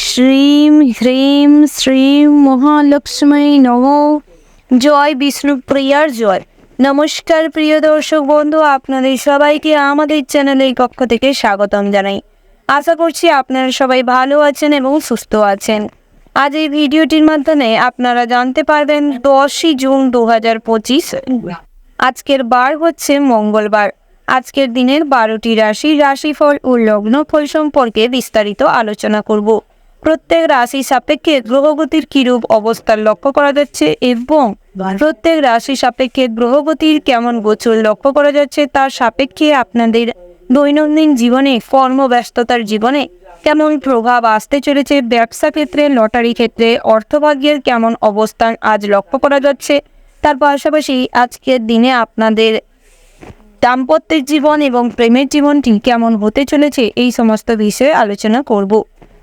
শ্রীম হ্রিম শ্রীম মহালক্ষ্মী নমঃ। জয় বিষ্ণুপ্রিয়ার জয়। নমস্কার প্রিয় দর্শক বন্ধু, আপনাদের সবাইকে আমাদের চ্যানেলের পক্ষ থেকে স্বাগতম জানাই। আশা করছি আপনারা সবাই ভালো আছেন এবং সুস্থ আছেন। আজ এই ভিডিওটির মাধ্যমে আপনারা জানতে পারবেন 10ই জুন 2025। আজকের বার হচ্ছে মঙ্গলবার। আজকের দিনের 12টি রাশিফল ও লগ্নফল সম্পর্কে বিস্তারিত আলোচনা করব। প্রত্যেক রাশি সাপেক্ষে গ্রহগতির কিরূপ অবস্থান লক্ষ্য করা যাচ্ছে এবং প্রত্যেক রাশি সাপেক্ষে গ্রহগতির কেমন গোচর লক্ষ্য করা যাচ্ছে তার সাপেক্ষে আপনাদের দৈনন্দিন জীবনে, কর্মব্যস্ততার জীবনে কেমন প্রভাব আসতে চলেছে, ব্যবসা ক্ষেত্রে, লটারি ক্ষেত্রে, অর্থভাগ্যের কেমন অবস্থান আজ লক্ষ্য করা যাচ্ছে, তার পাশাপাশি আজকের দিনে আপনাদের দাম্পত্যের জীবন এবং প্রেমের জীবনটি কেমন হতে চলেছে এই সমস্ত বিষয়ে আলোচনা করব।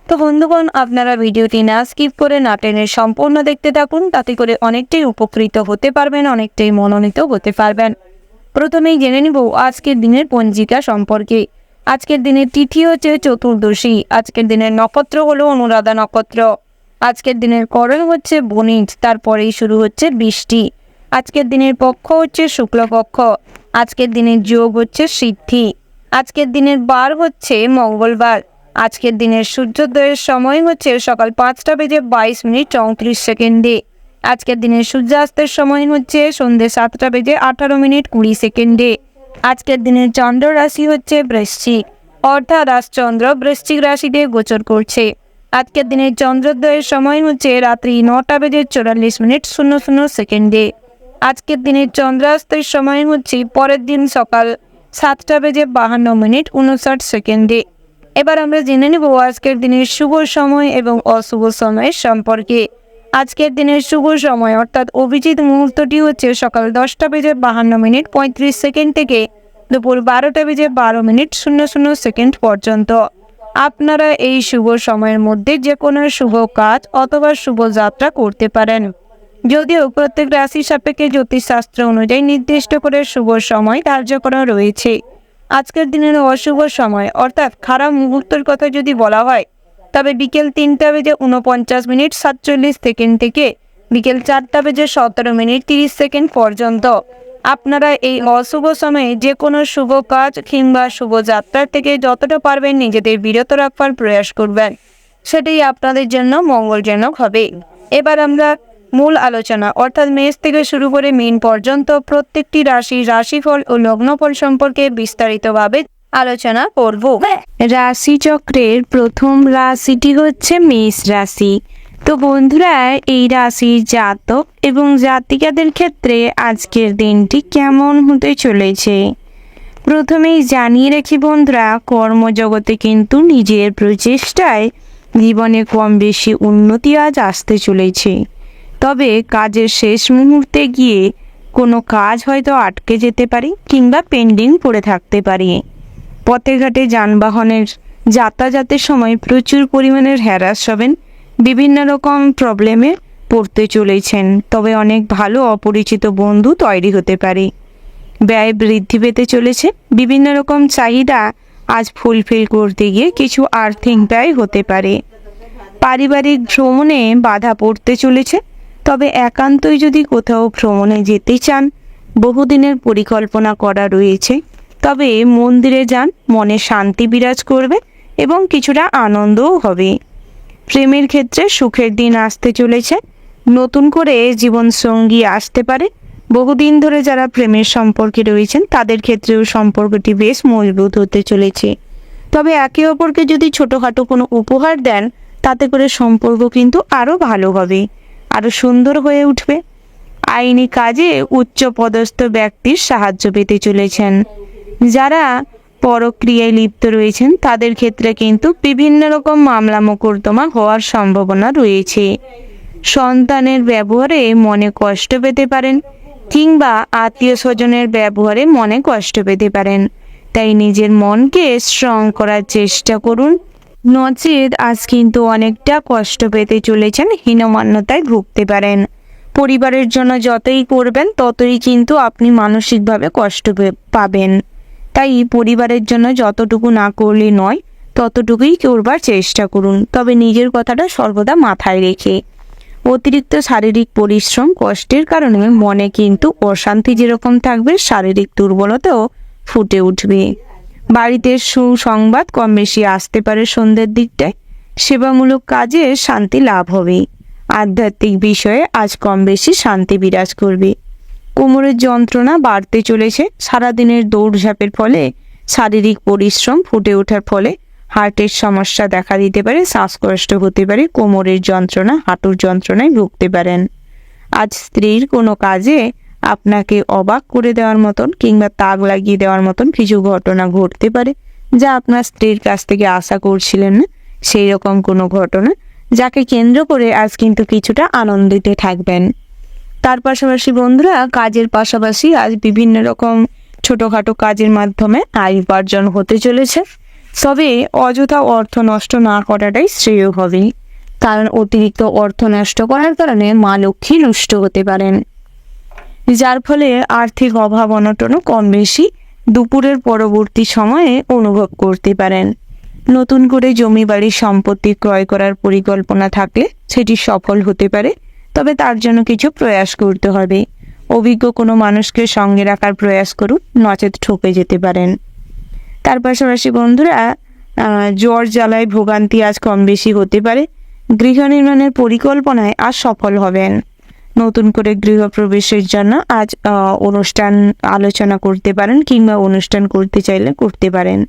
তো বন্ধুগণ, আপনারা ভিডিওটি না স্কিপ করে না টেনে সম্পূর্ণ দেখতে থাকুন, তাতে করে অনেকটাই উপকৃত হতে পারবেন, অনেকটাই মনোনীত হতে পারবেন। প্রথমেই জেনে নিব আজকের দিনের পঞ্জিকা সম্পর্কে। আজকের দিনের তিথি হচ্ছে চতুর্দশী। আজকের দিনের নক্ষত্র হলো অনুরাধা নক্ষত্র। আজকের দিনের করণ হচ্ছে বণিজ, তারপরেই শুরু হচ্ছে বৃষ্টি। আজকের দিনের পক্ষ হচ্ছে শুক্লপক্ষ। আজকের দিনের যোগ হচ্ছে সিদ্ধি। আজকের দিনের বার হচ্ছে মঙ্গলবার। আজকের দিনের সূর্যোদয়ের সময় হচ্ছে সকাল 5:22:34। আজকের দিনের সূর্যাস্তের সময় হচ্ছে সন্ধ্যে 7:18:20। আজকের দিনের চন্দ্র রাশি হচ্ছে বৃশ্চিক, অর্থাৎ আজ চন্দ্র বৃশ্চিক রাশিতে গোচর করছে। আজকের দিনের চন্দ্রোদয়ের সময় হচ্ছে রাত্রি 9:44:00। আজকের দিনের চন্দ্রাস্তের সময় হচ্ছে পরের দিন সকাল 7:52:59। এবার আমরা জেনে নেব আজকের দিনের শুভ সময় এবং অশুভ সময়ের সম্পর্কে। আজকের দিনের শুভ সময় অর্থাৎ অভিজিৎ মুহূর্তটি হচ্ছে সকাল 10:52:35 থেকে দুপুর 12:12:00 পর্যন্ত। আপনারা এই শুভ সময়ের মধ্যে যে কোনো শুভ কাজ অথবা শুভ যাত্রা করতে পারেন। যদিও প্রত্যেক রাশি সাপেক্ষে জ্যোতিষশাস্ত্র অনুযায়ী নির্দিষ্ট করে শুভ সময় ধার্য করা রয়েছে। আজকের দিনের অশুভ সময় অর্থাৎ খারাপ মুহূর্তের কথা যদি বলা হয় তবে বিকেল 3:49:47 থেকে বিকেল 4:17:30 পর্যন্ত। আপনারা এই অশুভ সময়ে যে কোনো শুভ কাজ কিংবা শুভ যাত্রার থেকে যতটা পারবেন নিজেদের বিরত রাখবার প্রয়াস করবেন, সেটাই আপনাদের জন্য মঙ্গলজনক হবে। এবার আমরা মূল আলোচনা অর্থাৎ মেষ থেকে শুরু করে মীন পর্যন্ত প্রত্যেকটি রাশিফল ও লগ্নফল সম্পর্কে বিস্তারিতভাবে আলোচনা করব। রাশিচক্রের প্রথম রাশিটি হচ্ছে মেষ রাশি। তো বন্ধুরা, এই রাশির জাতক এবং জাতিকাদের ক্ষেত্রে আজকের দিনটি কেমন হতে চলেছে প্রথমেই জানিয়ে রাখি বন্ধুরা, কর্মজগতে কিন্তু নিজের প্রচেষ্টায় জীবনে কম বেশি উন্নতি আজ আসতে চলেছে। তবে কাজের শেষ মুহূর্তে গিয়ে কোনো কাজ হয়তো আটকে যেতে পারে কিংবা পেন্ডিং পড়ে থাকতে পারে। পথে ঘাটে যানবাহনের যাতায়াতের সময় প্রচুর পরিমাণের হ্যারাস হবেন, বিভিন্ন রকম প্রবলেমে পড়তে চলেছেন। তবে অনেক ভালো অপরিচিত বন্ধু তৈরি হতে পারে। ব্যয় বৃদ্ধি পেতে চলেছে। বিভিন্ন রকম চাহিদা আজ ফুলফিল করতে গিয়ে কিছু আর্থিক ব্যয় হতে পারে। পারিবারিক ভ্রমণে বাধা পড়তে চলেছে। তবে একান্তই যদি কোথাও ভ্রমণে যেতে চান, বহুদিনের পরিকল্পনা করা রয়েছে, তবে মন্দিরে যান, মনে শান্তি বিরাজ করবে এবং কিছুটা আনন্দও হবে। প্রেমের ক্ষেত্রে সুখের দিন আসতে চলেছে। নতুন করে জীবনসঙ্গী আসতে পারে। বহুদিন ধরে যারা প্রেমের সম্পর্কে রয়েছেন তাদের ক্ষেত্রেও সম্পর্কটি বেশ মজবুত হতে চলেছে। তবে একে অপরকে যদি ছোটোখাটো কোনো উপহার দেন, তাতে করে সম্পর্ক কিন্তু আরও ভালো হবে, আরও সুন্দর হয়ে উঠবে। আইনি কাজে উচ্চ পদস্থ ব্যক্তির সাহায্য পেতে চলেছেন। যারা পরক্রিয়ায় লিপ্ত রয়েছেন তাদের ক্ষেত্রে কিন্তু বিভিন্ন রকম মামলা মোকদ্দমা হওয়ার সম্ভাবনা রয়েছে। সন্তানের ব্যবহারে মনে কষ্ট পেতে পারেন কিংবা আত্মীয় স্বজনের ব্যবহারে মনে কষ্ট পেতে পারেন। তাই নিজের মনকে স্ট্রং করার চেষ্টা করুন, নচেত আজ কিন্তু অনেকটা কষ্ট পেতে চলেছেন, হীনমান্যতায় ভুগতে পারেন। পরিবারের জন্য যতই করবেন ততই কিন্তু আপনি মানসিকভাবে কষ্ট পাবেন। তাই পরিবারের জন্য যতটুকু না করলে নয় ততটুকুই করবার চেষ্টা করুন, তবে নিজের কথাটা সর্বদা মাথায় রেখে। অতিরিক্ত শারীরিক পরিশ্রম কষ্টের কারণে মনে কিন্তু অশান্তি যেরকম থাকবে, শারীরিক দুর্বলতাও ফুটে উঠবে। বাড়িতে সুসংবাদ কম বেশি আসতে পারে সন্ধ্যের দিকটায়। সেবামূলক কাজে শান্তি লাভ হবে। আধ্যাত্মিক বিষয়ে আজ কম বেশি শান্তি বিরাজ করবে। কোমরের যন্ত্রণা বাড়তে চলেছে। সারাদিনের দৌড়ঝাঁপের ফলে শারীরিক পরিশ্রম ফুটে ওঠার ফলে হার্টের সমস্যা দেখা দিতে পারে, শ্বাসকষ্ট হতে পারে, কোমরের যন্ত্রণা, হাঁটুর যন্ত্রণায় ভুগতে পারেন। আজ স্ত্রীর কোনো কাজে আপনাকে অবাক করে দেওয়ার মতন কিংবা তাক লাগিয়ে দেওয়ার মতন কিছু ঘটনা ঘটতে পারে, যা আপনার স্ত্রীর কাছ থেকে আশা করছিলেন না, সেই রকম কোনো ঘটনা, যাকে কেন্দ্র করে আজ কিন্তু কিছুটা আনন্দিত থাকবেন। তার পাশাপাশি বন্ধুরা, কাজের পাশাপাশি আজ বিভিন্ন রকম ছোটোখাটো কাজের মাধ্যমে আয় উপার্জন হতে চলেছে। তবে অযথা অর্থ নষ্ট না করাটাই শ্রেয় হবে, কারণ অতিরিক্ত অর্থ নষ্ট করার কারণে মা লক্ষ্মী নষ্ট হতে পারেন, যার ফলে আর্থিক অভাব অনটনও কম বেশি দুপুরের পরবর্তী সময়ে অনুভব করতে পারেন। নতুন করে জমি বাড়ি সম্পত্তি ক্রয় করার পরিকল্পনা থাকলে সেটি সফল হতে পারে, তবে তার জন্য কিছু প্রয়াস করতে হবে। অভিজ্ঞ কোনো মানুষকে সঙ্গে রাখার প্রয়াস করুন, নচেত ঠকে যেতে পারেন। তার পাশাপাশি বন্ধুরা, জ্বর জ্বালায় ভোগান্তি আজ কম বেশি হতে পারে। গৃহ নির্মাণের পরিকল্পনায় আজ সফল হবেন। নতুন করে গৃহপ্রবেশের জন্য আজ অনুষ্ঠান আলোচনা করতে পারেন কিংবা অনুষ্ঠান করতে চাইলে করতে পারেন।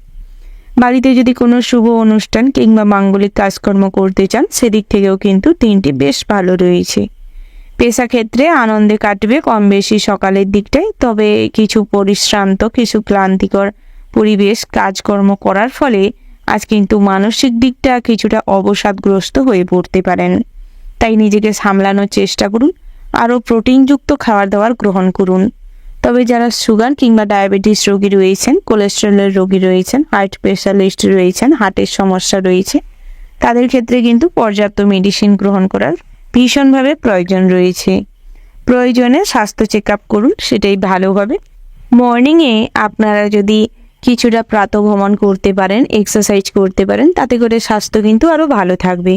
বাড়িতে যদি কোনো শুভ অনুষ্ঠান কিংবা মাঙ্গলিক কাজকর্ম করতে চান, সেদিক থেকেও কিন্তু দিনটি বেশ ভালো রয়েছে। পেশা ক্ষেত্রে আনন্দে কাটবে কম বেশি সকালের দিকটায়, তবে কিছু পরিশ্রান্ত, কিছু ক্লান্তিকর পরিবেশ কাজকর্ম করার ফলে আজ কিন্তু মানসিক দিকটা কিছুটা অবসাদগ্রস্ত হয়ে পড়তে পারেন। তাই নিজেকে সামলানোর চেষ্টা করুন। আরও প্রোটিনযুক্ত খাবার দাবার গ্রহণ করুন। তবে যারা সুগার কিংবা ডায়াবেটিস রোগী রয়েছেন, কোলেস্টেরলের রোগী রয়েছেন, হার্ট স্পেশালিস্ট রয়েছেন, হার্টের সমস্যা রয়েছে, তাদের ক্ষেত্রে কিন্তু পর্যাপ্ত মেডিসিন গ্রহণ করার ভীষণভাবে প্রয়োজন রয়েছে। প্রয়োজনে স্বাস্থ্য চেক আপ করুন, সেটাই ভালো হবে। মর্নিংয়ে আপনারা যদি কিছুটা প্রাতঃভ্রমণ করতে পারেন, এক্সারসাইজ করতে পারেন, তাতে করে স্বাস্থ্য কিন্তু আরও ভালো থাকবে।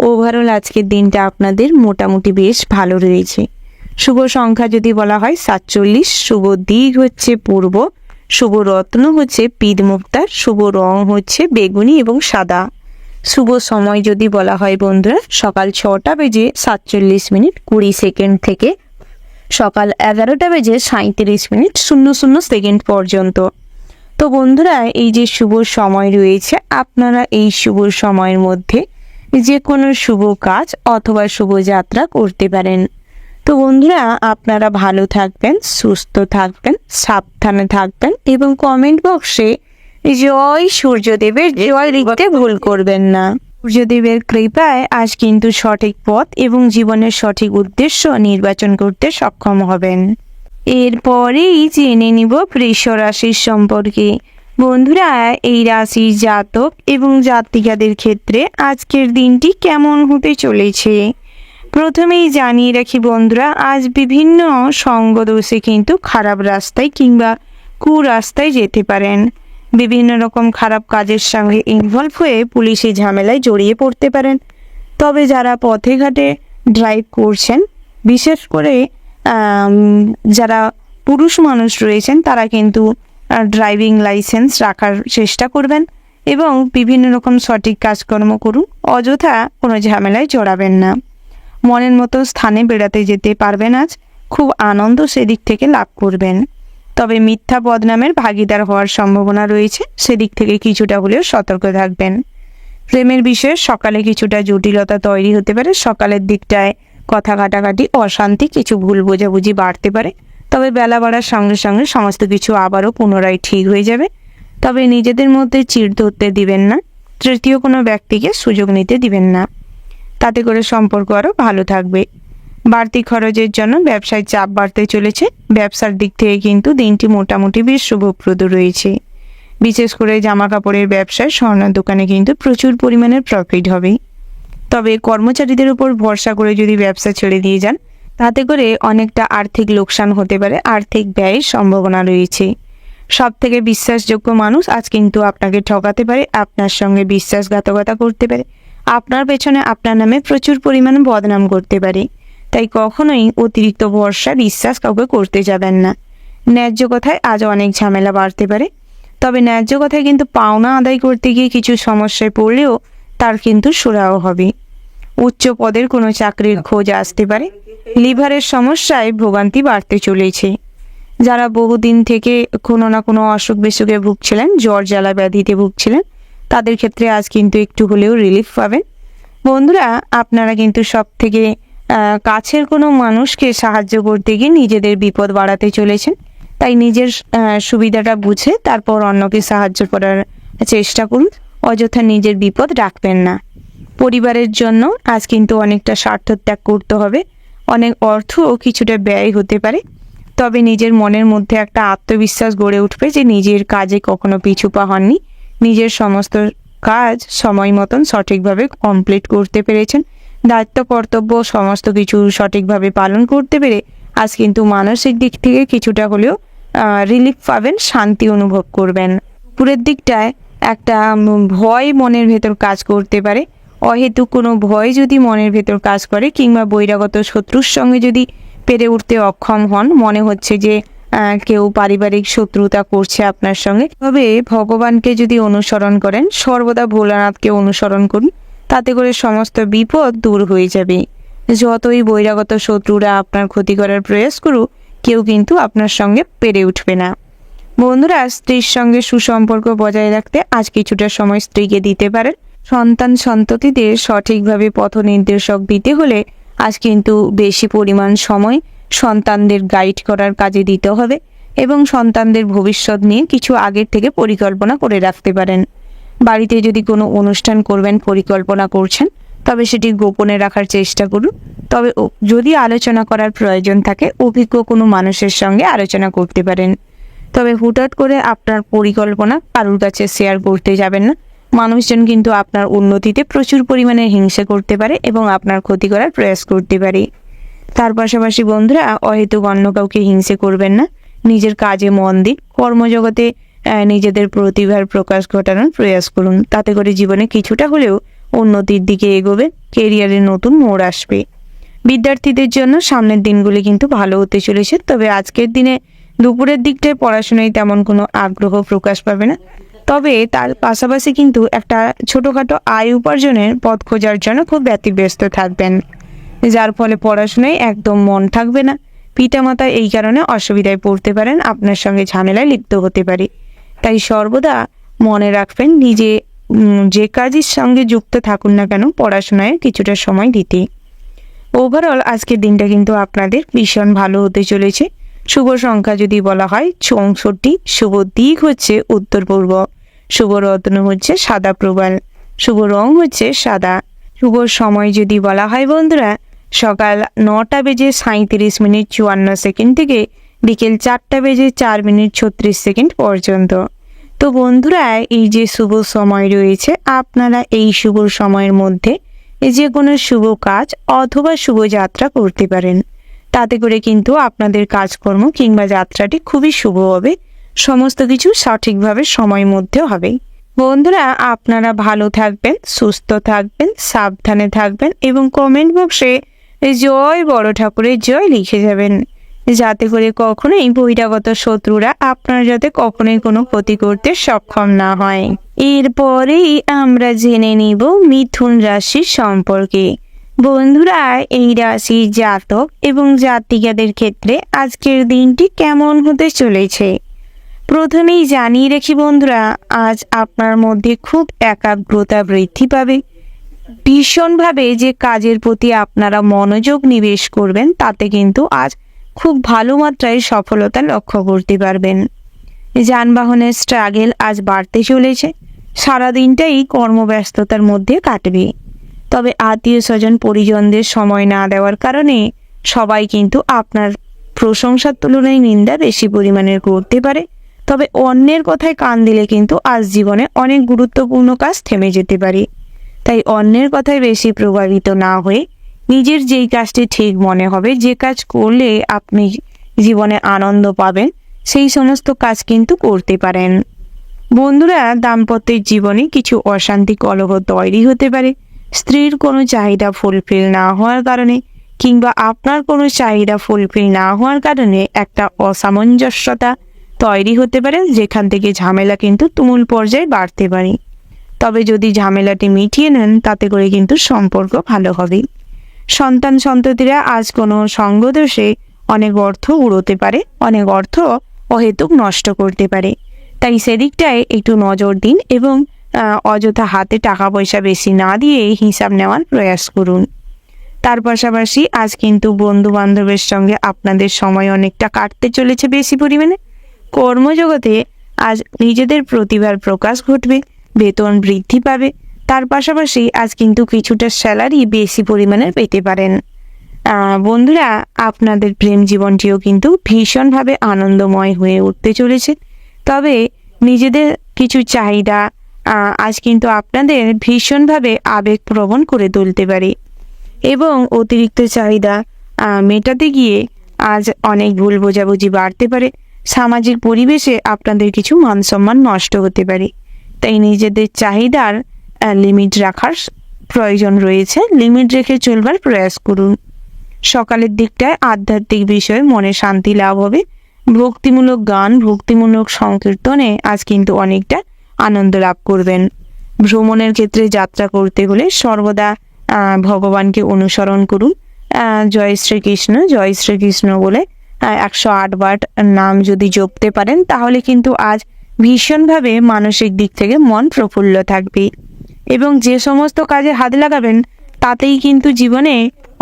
ওভারঅল আজকের দিনটা আপনাদের মোটামুটি বেশ ভালো রয়েছে। শুভ সংখ্যা যদি বলা হয় 47, শুভ দিক হচ্ছে পূর্ব, শুভ রত্ন হচ্ছে পিদ মুক্তা, শুভ রং হচ্ছে বেগুনি এবং সাদা। শুভ সময় যদি বলা হয় বন্ধুরা, সকাল 6টা বেজে 47 মিনিট 20 সেকেন্ড থেকে সকাল 11টা বেজে 37 মিনিট 00 সেকেন্ড পর্যন্ত। তো বন্ধুরা, এই যে শুভ সময় রয়েছে, আপনারা এই শুভ সময়ের মধ্যে যে কোনো শুভ কাজ অথবা শুভ যাত্রা করতে পারেন। তো বন্ধুরা, আপনারা ভালো থাকবেন, সুস্থ থাকবেন, সাবধানে থাকবেন এবং কমেন্ট বক্সে জয় সূর্যদেবের জয় লিখতে ভুল করবেন না। সূর্যদেবের কৃপায় আজ কিন্তু সঠিক পথ এবং জীবনের সঠিক উদ্দেশ্য নির্বাচন করতে সক্ষম হবেন। এরপরেই জেনে নিব বৃষ রাশির সম্পর্কে। বন্ধুরা, এই রাশির জাতক এবং জাতিকাদের ক্ষেত্রে আজকের দিনটি কেমন হতে চলেছে প্রথমেই জানিয়ে রাখি বন্ধুরা, আজ বিভিন্ন সঙ্গদোষে কিন্তু খারাপ রাস্তায় কিংবা কুরাস্তায় যেতে পারেন। বিভিন্ন রকম খারাপ কাজের সঙ্গে ইনভলভ হয়ে পুলিশি ঝামেলায় জড়িয়ে পড়তে পারেন। তবে যারা পথে ঘাটে ড্রাইভ করছেন, বিশেষ করে যারা পুরুষ মানুষ রয়েছেন, তারা কিন্তু ড্রাইভিং লাইসেন্স রাখার চেষ্টা করবেন এবং বিভিন্ন রকম সঠিক কাজকর্ম করুন। অযথা কোনো ঝামেলায় জড়াবেন না। মনের মতো স্থানে বেড়াতে যেতে পারবেন। আজ খুব আনন্দ সেদিক থেকে লাভ করবেন। তবে মিথ্যা বদনামের ভাগিদার হওয়ার সম্ভাবনা রয়েছে, সেদিক থেকে কিছুটা হলেও সতর্ক থাকবেন। প্রেমের বিষয়ে সকালে কিছুটা জটিলতা তৈরি হতে পারে। সকালের দিকটায় কথা কাটাকাটি, অশান্তি, কিছু ভুল বোঝাবুঝি বাড়তে পারে। তবে বেলা বাড়ার সঙ্গে সঙ্গে সমস্ত কিছু আবারও পুনরায় ঠিক হয়ে যাবে। তবে নিজেদের মধ্যে চিড় ধরতে দিবেন না, তৃতীয় কোনো ব্যক্তিকে সুযোগ নিতে দিবেন না, তাতে করে সম্পর্ক আরও ভালো থাকবে। বাড়তি খরচের জন্য ব্যবসায় চাপ বাড়তে চলেছে। ব্যবসার দিক থেকে কিন্তু দিনটি মোটামুটি বেশ শুভপ্রদ রয়েছে। বিশেষ করে জামা কাপড়ের ব্যবসায়, স্বর্ণের দোকানে কিন্তু প্রচুর পরিমাণের প্রফিট হবে। তবে কর্মচারীদের উপর ভরসা করে যদি ব্যবসা ছেড়ে দিয়ে যান, তাতে করে অনেকটা আর্থিক লোকসান হতে পারে, আর্থিক ব্যয়ের সম্ভাবনা রয়েছে। সব থেকে বিশ্বাসযোগ্য মানুষ আজ কিন্তু আপনাকে ঠকাতে পারে, আপনার সঙ্গে বিশ্বাসঘাতকতা করতে পারে, আপনার পেছনে আপনার নামে প্রচুর পরিমাণে বদনাম করতে পারে। তাই কখনোই অতিরিক্ত ভরসা বিশ্বাস কাউকে করতে যাবেন না। ন্যায্য কথায় আজ অনেক ঝামেলা বাড়তে পারে, তবে ন্যায্য কথায় কিন্তু পাওনা আদায় করতে গিয়ে কিছু সমস্যায় পড়লেও তার কিন্তু সুরাহ হবে। উচ্চ পদের কোনো চাকরির খোঁজ আসতে পারে। লিভারের সমস্যায় ভোগান্তি বাড়তে চলেছে। যারা বহুদিন থেকে কোনো না কোনো অসুখ বিসুখে ভুগছিলেন, জ্বর জ্বালা ব্যাধিতে ভুগছিলেন, তাদের ক্ষেত্রে আজ কিন্তু একটু হলেও রিলিফ পাবেন। বন্ধুরা, আপনারা কিন্তু সব থেকে কাছের কোনো মানুষকে সাহায্য করতে গিয়ে নিজেদের বিপদ বাড়াতে চলেছেন। তাই নিজের সুবিধাটা বুঝে তারপর অন্যকে সাহায্য করার চেষ্টা করুন, অযথা নিজের বিপদ রাখবেন না। পরিবারের জন্য আজ কিন্তু অনেকটা স্বার্থত্যাগ করতে হবে, অনেক অর্থও কিছুটা ব্যয় হতে পারে। তবে নিজের মনের মধ্যে একটা আত্মবিশ্বাস গড়ে উঠবে যে নিজের কাজে কখনো পিছু পা হননি, নিজের সমস্ত কাজ সময় মতন সঠিকভাবে কমপ্লিট করতে পেরেছেন, দায়িত্ব কর্তব্য সমস্ত কিছু সঠিকভাবে পালন করতে পেরে আজ কিন্তু মানসিক দিক থেকে কিছুটা হলেও রিলিফ পাবেন, শান্তি অনুভব করবেন। দুপুরের দিকটায় একটা ভয় মনের ভেতর কাজ করতে পারে। অহেতুক কোনো ভয় যদি মনের ভেতর কাজ করে কিংবা বহিরাগত শত্রুর সঙ্গে যদি পেরে উঠতে অক্ষম হন, মনে হচ্ছে যে কেউ পারিবারিক শত্রুতা করছে আপনার সঙ্গে, তবে ভগবানকে যদি অনুসরণ করেন, সর্বদা ভোলানাথকে অনুসরণ করুন, তাতে করে সমস্ত বিপদ দূর হয়ে যাবে। যতই বহিরাগত শত্রুরা আপনার ক্ষতি করার প্রয়াস করুক, কেউ কিন্তু আপনার সঙ্গে পেরে উঠবে না। বন্ধুরা, স্ত্রীর সঙ্গে সুসম্পর্ক বজায় রাখতে আজ কিছুটা সময় স্ত্রীকে দিতে পারেন। সন্তান সন্ততিদের সঠিকভাবে পথ নির্দেশক দিতে হলে আজ কিন্তু বেশি পরিমাণ সময় সন্তানদের গাইড করার কাজে দিতে হবে এবং সন্তানদের ভবিষ্যৎ নিয়ে কিছু আগের থেকে পরিকল্পনা করে রাখতে পারেন। বাড়িতে যদি কোনো অনুষ্ঠান করবেন পরিকল্পনা করছেন, তবে সেটি গোপনে রাখার চেষ্টা করুন। তবে যদি আলোচনা করার প্রয়োজন থাকে, অভিজ্ঞ কোনো মানুষের সঙ্গে আলোচনা করতে পারেন। তবে হুটহাট করে আপনার পরিকল্পনা কারোর কাছে শেয়ার করতে যাবেন না। মানুষজন কিন্তু আপনার উন্নতিতে প্রচুর পরিমাণে হিংসা করতে পারে এবং আপনার ক্ষতি করার প্রয়াস করতে পারে। তার পাশাপাশি বন্ধুরা, অহেতুক অন্য কাউকে হিংসে করবেন না, নিজের কাজে মন দিন, কর্মজগতে নিজেদের প্রতিভার প্রকাশ ঘটানোর প্রয়াস করুন, তাতে করে জীবনে কিছুটা হলেও উন্নতির দিকে এগোবে, কেরিয়ারে নতুন মোড় আসবে। বিদ্যার্থীদের জন্য সামনের দিনগুলি কিন্তু ভালো হতে চলেছে, তবে আজকের দিনে দুপুরের দিকটায় পড়াশোনায় তেমন কোনো আগ্রহ প্রকাশ পাবে না। তবে তার পাশাপাশি কিন্তু একটা ছোটোখাটো আয় উপার্জনের পথ খোঁজার জন্য খুব ব্যতিব্যস্ত থাকবেন, যার ফলে পড়াশোনায় একদম মন থাকবে না। পিতামাতা এই কারণে অসুবিধায় পড়তে পারেন, আপনার সঙ্গে ঝামেলায় লিপ্ত হতে পারে। তাই সর্বদা মনে রাখবেন, নিজে যে কাজের সঙ্গে যুক্ত থাকুন না কেন, পড়াশোনায় কিছুটা সময় দিতে। ওভারঅল আজকের দিনটা কিন্তু আপনাদের ভীষণ ভালো হতে চলেছে। শুভ সংখ্যা যদি বলা হয় 64, শুভ দিক হচ্ছে উত্তর পূর্ব, শুভ রত্ন হচ্ছে সাদা প্রবাল, শুভ রং হচ্ছে সাদা। শুভ সময় যদি বলা হয় বন্ধুরা, সকাল 9:37:54 থেকে বিকেল 4:04:36 পর্যন্ত। তো বন্ধুরা, এই যে শুভ সময় রয়েছে, আপনারা এই শুভ সময়ের মধ্যে যে কোনো শুভ কাজ অথবা শুভ যাত্রা করতে পারেন। তাতে করে কিন্তু আপনাদের কাজকর্ম কিংবা যাত্রাটি খুবই শুভ হবে, সমস্ত কিছু সঠিকভাবে সময়ের মধ্যে হবে। বন্ধুরা, আপনারা ভালো থাকবেন, সুস্থ থাকবেন, সাবধানে থাকবেন এবং কমেন্ট বক্সে জয় বড় ঠাকুরের জয় লিখে যাবেন, যাতে করে কখনোই বহিরাগত শত্রুরা আপনার যাতে কখনোই কোনো ক্ষতি করতে সক্ষম না হয়। এরপরেই আমরা জেনে নিব মিথুন রাশির সম্পর্কে। বন্ধুরা, এই রাশির জাতক এবং জাতিকাদের ক্ষেত্রে আজকের দিনটি কেমন হতে চলেছে প্রথমেই জানিয়ে রাখি বন্ধুরা, আজ আপনার মধ্যে খুব একাগ্রতা বৃদ্ধি পাবে। ভীষণভাবে যে কাজের প্রতি আপনারা মনোযোগ নিবেশ করবেন, তাতে কিন্তু আজ খুব ভালো মাত্রায় সফলতা লক্ষ্য করতে পারবেন। যানবাহনের স্ট্রাগল আজ বাড়তে চলেছে, সারাদিনটাই কর্মব্যস্ততার মধ্যে কাটবে। তবে আত্মীয় স্বজন পরিজনদের সময় না দেওয়ার কারণে সবাই কিন্তু আপনার প্রশংসার তুলনায় নিন্দা বেশি পরিমাণে করতে পারে। তবে অন্যের কথায় কান দিলে কিন্তু আজ জীবনে অনেক গুরুত্বপূর্ণ কাজ থেমে যেতে পারে। তাই অন্যের কথায় বেশি প্রভাবিত না হয়ে নিজের যেই কাজটি ঠিক মনে হবে, যে কাজ করলে আপনি জীবনে আনন্দ পাবেন, সেই সমস্ত কাজ কিন্তু করতে পারেন। বন্ধুরা, দাম্পত্যের জীবনে কিছু অশান্তি কলহ তৈরি হতে পারে। স্ত্রীর কোনো চাহিদা ফুলফিল না হওয়ার কারণে কিংবা আপনার কোনো চাহিদা ফুলফিল না হওয়ার কারণে একটা অসামঞ্জস্যতা তৈরি হতে পারে, যেখান থেকে ঝামেলা কিন্তু তুমুল পর্যায়ে বাড়তে পারে। তবে যদি ঝামেলাটি মিটিয়ে নেন, তাতে করে কিন্তু সম্পর্ক ভালো হবে। সন্তান সন্ততিরা আজ কোনো সঙ্গদোষে অনেক অর্থ উড়োতে পারে, অনেক অর্থ অহেতুক নষ্ট করতে পারে। তাই সেদিকটায় একটু নজর দিন এবং অযথা হাতে টাকা পয়সা বেশি না দিয়ে হিসাব নেওয়ার প্রয়াস করুন। তার পাশাপাশি আজ কিন্তু বন্ধু বান্ধবের সঙ্গে আপনাদের সময় অনেকটা কাটতে চলেছে বেশি পরিমাণে। কর্মজগতে আজ নিজেদের প্রতিভার প্রকাশ ঘটবে, বেতন বৃদ্ধি পাবে। তার পাশাপাশি আজ কিন্তু কিছুটা স্যালারি বেশি পরিমাণে পেতে পারেন। বন্ধুরা, আপনাদের প্রেম জীবনটিও কিন্তু ভীষণভাবে আনন্দময় হয়ে উঠতে চলেছে। তবে নিজেদের কিছু চাহিদা আজ কিন্তু আপনাদের ভীষণভাবে আবেগপ্রবণ করে তুলতে পারে এবং অতিরিক্ত চাহিদা মেটাতে গিয়ে আজ অনেক ভুল বোঝাবুঝি বাড়তে পারে। সামাজিক পরিবেশে আপনাদের কিছু মান সম্মান নষ্ট হতে পারে। তাই নিজেদের চাহিদার লিমিট রাখার প্রয়োজন রয়েছে। লিমিট রেখে চলবার প্রয়াস করুন। সকালের দিকটায় আধ্যাত্মিক বিষয়ে মনে শান্তি লাভ হবে। ভক্তিমূলক গান, ভক্তিমূলক সংকীর্তনে আজ কিন্তু অনেকটা আনন্দ লাভ করবেন। ভ্রমণের ক্ষেত্রে যাত্রা করতে হলে সর্বদা ভগবানকে অনুসরণ করুন। জয় শ্রীকৃষ্ণ বলে 108 বার নাম যদি জপতে পারেন, তাহলে কিন্তু আজ ভীষণভাবে মানসিক দিক থেকে মন প্রফুল্ল থাকবে এবং যে সমস্ত কাজে হাত লাগাবেন তাতেই কিন্তু জীবনে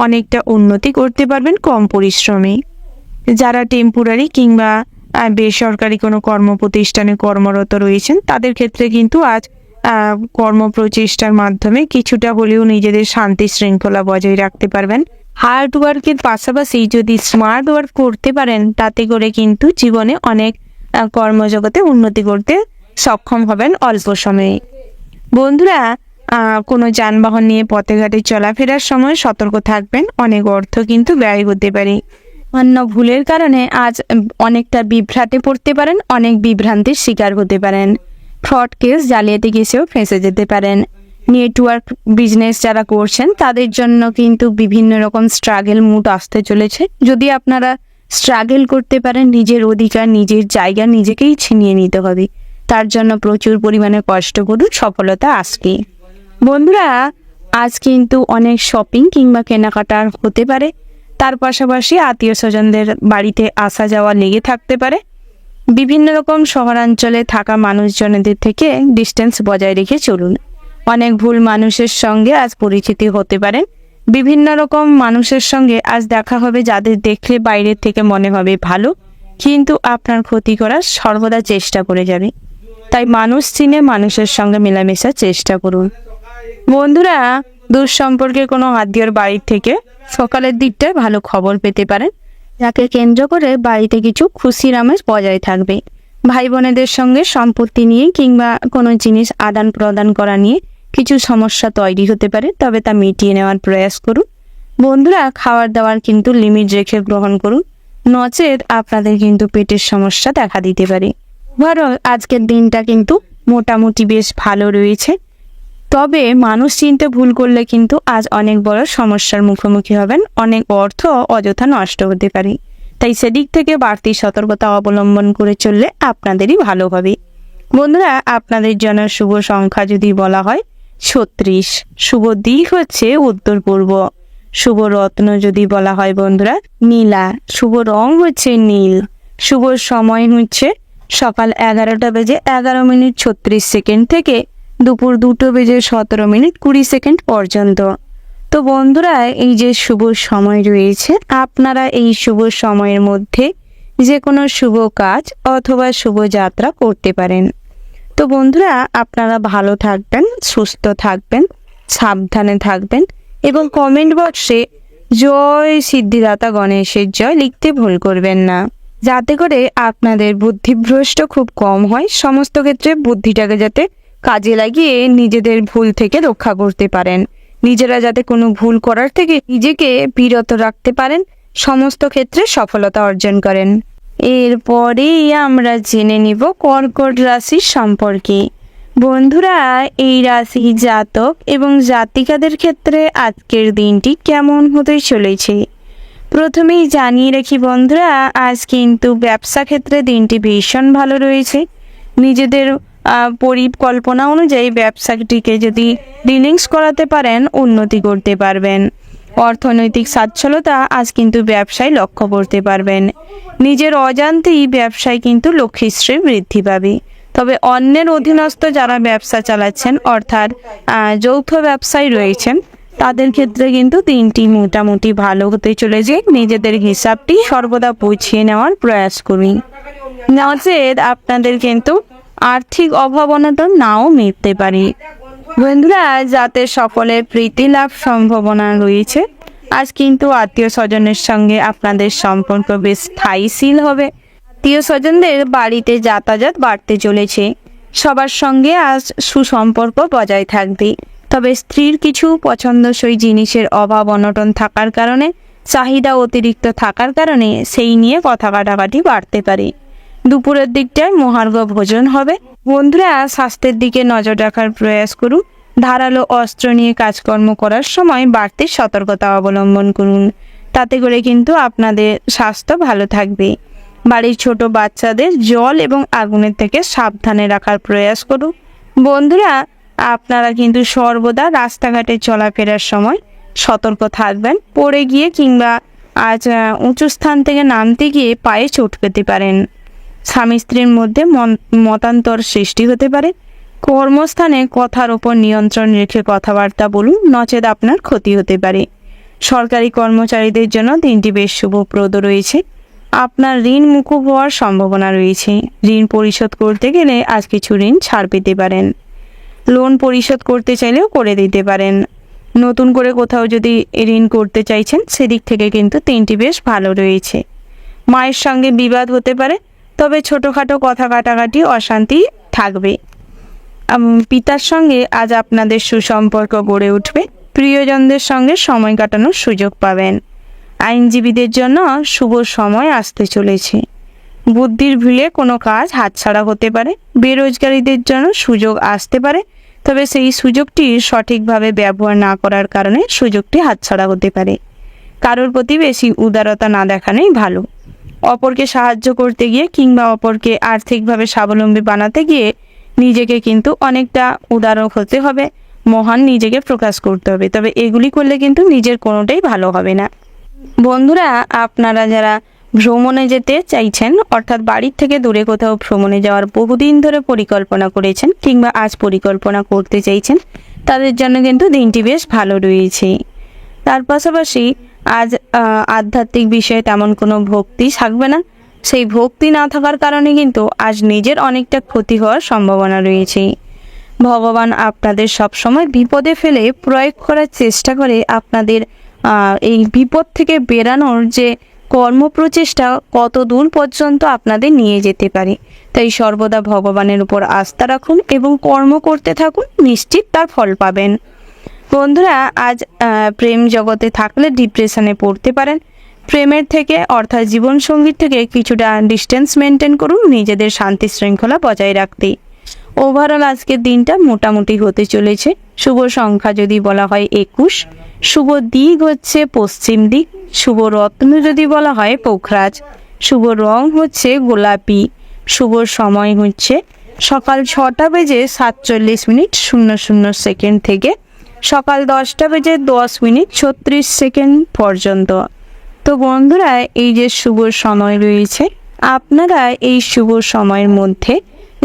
অনেকটা উন্নতি করতে পারবেন কম পরিশ্রমে। যারা টেম্পোরারি কিংবা বেসরকারি কোনো কর্মপ্রতিষ্ঠানে কর্মরত রয়েছেন, তাদের ক্ষেত্রে কিন্তু আজ কর্মপ্রচেষ্টার মাধ্যমে কিছুটা হলেও নিজেদের শান্তি শৃঙ্খলা বজায় রাখতে পারবেন। হার্ড ওয়ার্কের পাশাপাশি যদি স্মার্ট ওয়ার্ক করতে পারেন, তাতে করে কিন্তু জীবনে অনেক কর্মজগতে উন্নতি করতে সক্ষম হবেন অল্প সময়ে। বন্ধুরা, কোনো যানবাহন নিয়ে পথে ঘাটে চলাফেরার সময় সতর্ক থাকবেন। অনেক অর্থ কিন্তু ব্যয় হতে পারে। অন্য ভুলের কারণে আজ অনেকটা বিভ্রাটে পড়তে পারেন, অনেক বিভ্রান্তির শিকার হতে পারেন। ফ্রড কেস, জালিয়াতি কেসেও ফেঁসে যেতে পারেন। নেটওয়ার্ক বিজনেস যারা করছেন তাদের জন্য কিন্তু বিভিন্ন রকম স্ট্রাগল মুড আসতে চলেছে। যদি আপনারা স্ট্রাগল করতে পারেন, নিজের অধিকার, নিজের জায়গা নিজেকেই ছিনিয়ে নিতে হবে। তার জন্য প্রচুর পরিমাণে কষ্ট করুন, সফলতা আসবে। বন্ধুরা, আজ কিন্তু অনেক শপিং কিংবা কেনাকাটা হতে পারে। তার পাশাপাশি আত্মীয় স্বজনদের বাড়িতে আসা যাওয়া লেগে থাকতে পারে। বিভিন্ন রকম শহরাঞ্চলে থাকা মানুষজনদের থেকে ডিস্টেন্স বজায় রেখে চলুন। অনেক ভুল মানুষের সঙ্গে আজ পরিচিতি হতে পারেন। বিভিন্ন রকম মানুষের সঙ্গে আজ দেখা হবে, যাদের দেখলে বাইরের থেকে মনে হবে ভালো, কিন্তু আপনার ক্ষতি করার সর্বদা চেষ্টা করে যাবে। তাই মানুষ চিনে মানুষের সঙ্গে মেলামেশার চেষ্টা করুন। বন্ধুরা, দূর সম্পর্কে কোনো আত্মীয়র বাড়ি থেকে সকালের দিকটায় ভালো খবর পেতে পারেন, যাকে কেন্দ্র করে বাড়িতে কিছু খুশির আমেজ বজায় থাকবে। ভাই বোনেদের সঙ্গে সম্পত্তি নিয়ে কিংবা কোনো জিনিস আদান প্রদান করা নিয়ে কিছু সমস্যা তৈরি হতে পারে, তবে তা মিটিয়ে নেওয়ার প্রয়াস করুন। বন্ধুরা, খাবার দাবার কিন্তু লিমিট রেখে গ্রহণ করুন, নচেত আপনাদের কিন্তু পেটের সমস্যা দেখা দিতে পারে। ওভারঅল আজকের দিনটা কিন্তু মোটামুটি বেশ ভালো রয়েছে। তবে মানুষ চিনতে ভুল করলে কিন্তু আজ অনেক বড় সমস্যার মুখোমুখি হবেন। অনেক অর্থ অযথা নষ্ট হতে পারে। তাই সেদিক থেকে বাড়তি সতর্কতা অবলম্বন করে চললে আপনাদেরই ভালো হবে। বন্ধুরা, আপনাদের জন্য শুভ সংখ্যা যদি বলা হয় 36, শুভ দিক হচ্ছে উত্তর পূর্ব, শুভ রত্ন যদি বলা হয় বন্ধুরা নীলা, শুভ রং হচ্ছে নীল, শুভ সময় হচ্ছে সকাল 11টা বেজে 11:36 থেকে দুপুর 2টো বেজে 17:20 পর্যন্ত। তো বন্ধুরা, এই যে শুভ সময় রয়েছে, আপনারা এই শুভ সময়ের মধ্যে যে কোনো শুভ কাজ অথবা শুভ যাত্রা করতে পারেন। তো বন্ধুরা, আপনারা ভালো থাকবেন, সুস্থ থাকবেন, সাবধানে থাকবেন এবং কমেন্ট বক্সে জয় সিদ্ধিদাতা গণেশের জয় লিখতে ভুল করবেন না, যাতে করে আপনাদের বুদ্ধিভ্রষ্ট খুব কম হয়। সমস্ত ক্ষেত্রে বুদ্ধিটাকে যাতে কাজে লাগিয়ে নিজেদের ভুল থেকে রক্ষা করতে পারেন, নিজেরা যাতে কোনো ভুল করার থেকে নিজেকে বিরত রাখতে পারেন, সমস্ত ক্ষেত্রে সফলতা অর্জন করেন। এরপরেই আমরা জেনে নিব কর্কট রাশির সম্পর্কে। বন্ধুরা, এই রাশি জাতক এবং জাতিকাদের ক্ষেত্রে আজকের দিনটি কেমন হতে চলেছে। প্রথমেই জানিয়ে রাখি বন্ধুরা, আজ কিন্তু ব্যবসা ক্ষেত্রে দিনটি ভীষণ ভালো রয়েছে। নিজেদের পরিকল্পনা অনুযায়ী ব্যবসাটিকে যদি ডিলিংস করাতে পারেন, উন্নতি করতে পারবেন। অর্থনৈতিক সচ্ছলতা আজ কিন্তু ব্যবসায় লক্ষ্য করতে পারবেন। নিজের অজান্তেই ব্যবসায় কিন্তু লক্ষ্মীশ্রী বৃদ্ধি পাবে। তবে অন্যের অধীনস্থ যারা ব্যবসা চালাচ্ছেন, অর্থাৎ যৌথ ব্যবসায় রয়েছেন, তাদের ক্ষেত্রে কিন্তু দিনটি মোটামুটি ভালো হতে চলেছে। নিজেদের হিসাবটি সর্বদা বুঝিয়ে নেওয়ার প্রয়াস করুন, নচেত আপনাদের কিন্তু আর্থিক অভাব অনটন নাও মিটতে পারে। বন্ধুরা, যাতে সকলের প্রীতি লাভ সম্ভাবনা রয়েছে। আজ কিন্তু আত্মীয় স্বজনের সঙ্গে আপনাদের সম্পর্ক বেশ স্থায়ীশীল হবে। আত্মীয় স্বজনদের বাড়িতে যাতায়াত বাড়তে চলেছে। সবার সঙ্গে আজ সুসম্পর্ক বজায় থাকবে। তবে স্ত্রীর কিছু পছন্দসই জিনিসের অভাব অনটন থাকার কারণে, চাহিদা অতিরিক্ত থাকার কারণে সেই নিয়ে কথা কাটাকাটি বাড়তে পারে। দুপুরের দিকটায় মহার্ঘ ভোজন হবে। বন্ধুরা, স্বাস্থ্যের দিকে নজর রাখার প্রয়াস করুন। ধারালো অস্ত্র নিয়ে কাজকর্ম করার সময় বাড়তি সতর্কতা অবলম্বন করুন। তাতে করে কিন্তু আপনাদের স্বাস্থ্য ভালো থাকবে। বাড়ির ছোট বাচ্চাদের জল এবং আগুনের থেকে সাবধানে রাখার প্রয়াস করুন। বন্ধুরা, আপনারা কিন্তু সর্বদা রাস্তাঘাটে চলাফেরার সময় সতর্ক থাকবেন। পড়ে গিয়ে কিংবা আজ উঁচু স্থান থেকে নামতে গিয়ে পায়ে চোট পেতে পারেন। স্বামী স্ত্রীর মধ্যে মতান্তর সৃষ্টি হতে পারে। কর্মস্থানে কথার ওপর নিয়ন্ত্রণ রেখে কথাবার্তা বলুন, নচেত আপনার ক্ষতি হতে পারে। সরকারি কর্মচারীদের জন্য দিনটি বেশ শুভপ্রদ রয়েছে। আপনার ঋণ মুকুব হওয়ার সম্ভাবনা রয়েছে। ঋণ পরিশোধ করতে গেলে আজ কিছু ঋণ ছাড় পেতে পারেন। লোন পরিশোধ করতে চাইলেও করে দিতে পারেন। নতুন করে কোথাও যদি ঋণ করতে চাইছেন, সেদিক থেকে কিন্তু দিনটি বেশ ভালো রয়েছে। মায়ের সঙ্গে বিবাদ হতে পারে, তবে ছোটোখাটো কথা কাটাকাটি অশান্তি থাকবে। পিতার সঙ্গে আজ আপনাদের সুসম্পর্ক গড়ে উঠবে। প্রিয়জনদের সঙ্গে সময় কাটানোর সুযোগ পাবেন। আইনজীবীদের জন্য শুভ সময় আসতে চলেছে। বুদ্ধির ভিড়ে কোনো কাজ হাতছাড়া হতে পারে। বেরোজগারীদের জন্য সুযোগ আসতে পারে, তবে সেই সুযোগটি সঠিকভাবে ব্যবহার না করার কারণে সুযোগটি হাতছাড়া হতে পারে। কারোর প্রতি বেশি উদারতা না দেখানোই ভালো। অপরকে সাহায্য করতে গিয়ে কিংবা অপরকে আর্থিকভাবে স্বাবলম্বী বানাতে গিয়ে নিজেকে কিন্তু অনেকটা উদার হতে হবে, মহান নিজেকে প্রকাশ করতে হবে। তবে এগুলি করলে কিন্তু নিজের কোনোটাই ভালো হবে না। বন্ধুরা, আপনারা যারা ভ্রমণে যেতে চাইছেন, অর্থাৎ বাড়ির থেকে দূরে কোথাও ভ্রমণে যাওয়ার বহুদিন ধরে পরিকল্পনা করেছেন কিংবা আজ পরিকল্পনা করতে চাইছেন, তাদের জন্য কিন্তু দিনটি বেশ ভালো রয়েছে। তার পাশাপাশি আজ আধ্যাত্মিক বিষয়ে তেমন কোনো ভক্তি থাকবে না। সেই ভক্তি না থাকার কারণে কিন্তু আজ নিজের অনেকটা ক্ষতি হওয়ার সম্ভাবনা রয়েছে। ভগবান আপনাদের সবসময় বিপদে ফেলে প্রয়োগ করার চেষ্টা করে আপনাদের এই বিপদ থেকে বেরানোর যে কর্মপ্রচেষ্টা কত দূর পর্যন্ত আপনাদের নিয়ে যেতে পারে। তাই সর্বদা ভগবানের উপর আস্থা রাখুন এবং কর্ম করতে থাকুন, নিশ্চিত তার ফল পাবেন। বন্ধুরা, আজ প্রেম জগতে থাকলে ডিপ্রেশনে পড়তে পারেন। প্রেমের থেকে অর্থাৎ জীবনসঙ্গীর থেকে কিছুটা ডিস্টেন্স মেনটেন করুন নিজেদের শান্তি শৃঙ্খলা বজায় রাখতে। ওভারঅল আজকের দিনটা মোটামুটি হতে চলেছে। শুভ সংখ্যা যদি বলা হয় 21, শুভ দিক হচ্ছে পশ্চিম দিক, শুভ রত্ন যদি বলা হয় পোখরাজ, শুভ রং হচ্ছে গোলাপি, শুভ সময় হচ্ছে সকাল 6:47 থেকে সকাল 10:10 পর্যন্ত। তো বন্ধুরা, এই যে শুভ সময় রয়েছে, আপনারা এই শুভ সময়ের মধ্যে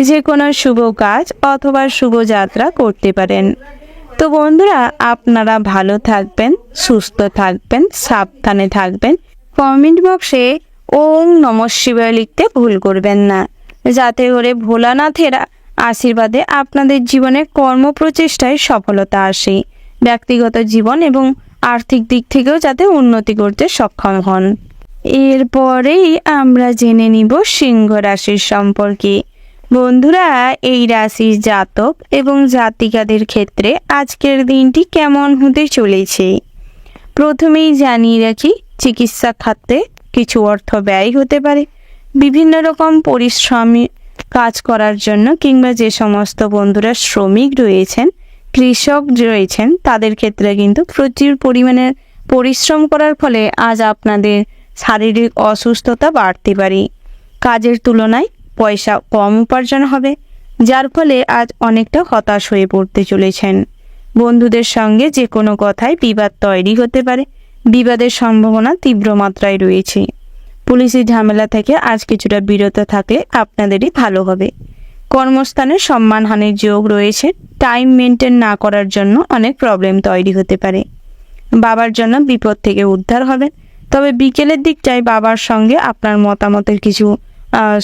যে কোনো শুভ কাজ অথবা শুভ যাত্রা করতে পারেন। তো বন্ধুরা, আপনারা ভালো থাকবেন, সুস্থ থাকবেন, সাবধানে থাকবেন। কমেন্ট বক্সে ওম নমঃ শিবায় লিখতে ভুল করবেন না, যাতে করে ভোলানাথের আশীর্বাদে আপনাদের জীবনে কর্মপ্রচেষ্টায় সফলতা আসে। ব্যক্তিগত জীবন এবং আর্থিক দিক থেকেও যাতে উন্নতি করতে সক্ষম হন। এরপরেই আমরা জেনে নিব সিংহ রাশির সম্পর্কে। বন্ধুরা, এই রাশির জাতক এবং জাতিকাদের ক্ষেত্রে আজকের দিনটি কেমন হতে চলেছে। প্রথমেই জানিয়ে রাখি, চিকিৎসা খাতে কিছু অর্থ ব্যয় হতে পারে। বিভিন্ন রকম পরিশ্রমী কাজ করার জন্য কিংবা যে সমস্ত বন্ধুরা শ্রমিক রয়েছেন, কৃষক রয়েছেন, তাদের ক্ষেত্রে কিন্তু প্রচুর পরিমাণে পরিশ্রম করার ফলে আজ আপনাদের শারীরিক অসুস্থতা বাড়তে পারে। কাজের তুলনায় পয়সা কম উপার্জন হবে, যার ফলে আজ অনেকটা হতাশ হয়ে পড়তে চলেছেন। বন্ধুদের সঙ্গে যে কোনো কথায় বিবাদ তৈরি হতে পারে, বিবাদের সম্ভাবনা তীব্র মাত্রায় রয়েছে। পুলিশি ঝামেলা থেকে আজ কিছুটা বিরত থাকলে আপনাদেরই ভালো হবে। কর্মস্থানে সম্মানহানির যোগ রয়েছে। টাইম মেনটেন না করার জন্য অনেক প্রবলেম তৈরি হতে পারে। বাবার জন্য বিপদ থেকে উদ্ধার হবে, তবে বিকেলের দিকটায় বাবার সঙ্গে আপনার মতামতের কিছু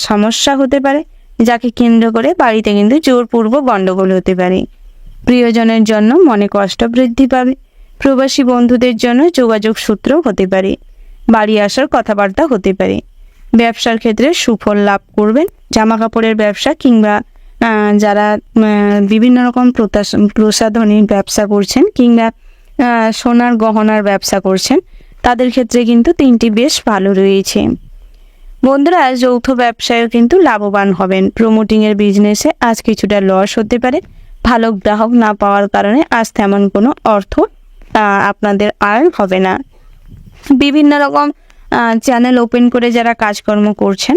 সমস্যা হতে পারে, যাকে কেন্দ্র করে বাড়িতে কিন্তু জোরপূর্বক গণ্ডগোল হতে পারে। প্রিয়জনের জন্য মনে কষ্ট বৃদ্ধি পাবে। প্রবাসী বন্ধুদের জন্য যোগাযোগ সূত্র হতে পারে, বাড়ি আসার কথাবার্তা হতে পারে। ব্যবসার ক্ষেত্রে সুফল লাভ করবেন। জামা কাপড়ের ব্যবসা কিংবা যারা বিভিন্ন রকম প্রসাধনীর ব্যবসা করছেন কিংবা সোনার গহনার ব্যবসা করছেন, তাদের ক্ষেত্রে কিন্তু দিনটি বেশ ভালো রয়েছে। বন্ধুরা, যৌথ ব্যবসায়ও কিন্তু লাভবান হবেন। প্রমোটিংয়ের বিজনেসে আজ কিছুটা লস হতে পারে। ভালো গ্রাহক না পাওয়ার কারণে আজ তেমন কোনো অর্থ আপনাদের আয় হবে না। বিভিন্ন রকম চ্যানেল ওপেন করে যারা কাজকর্ম করছেন,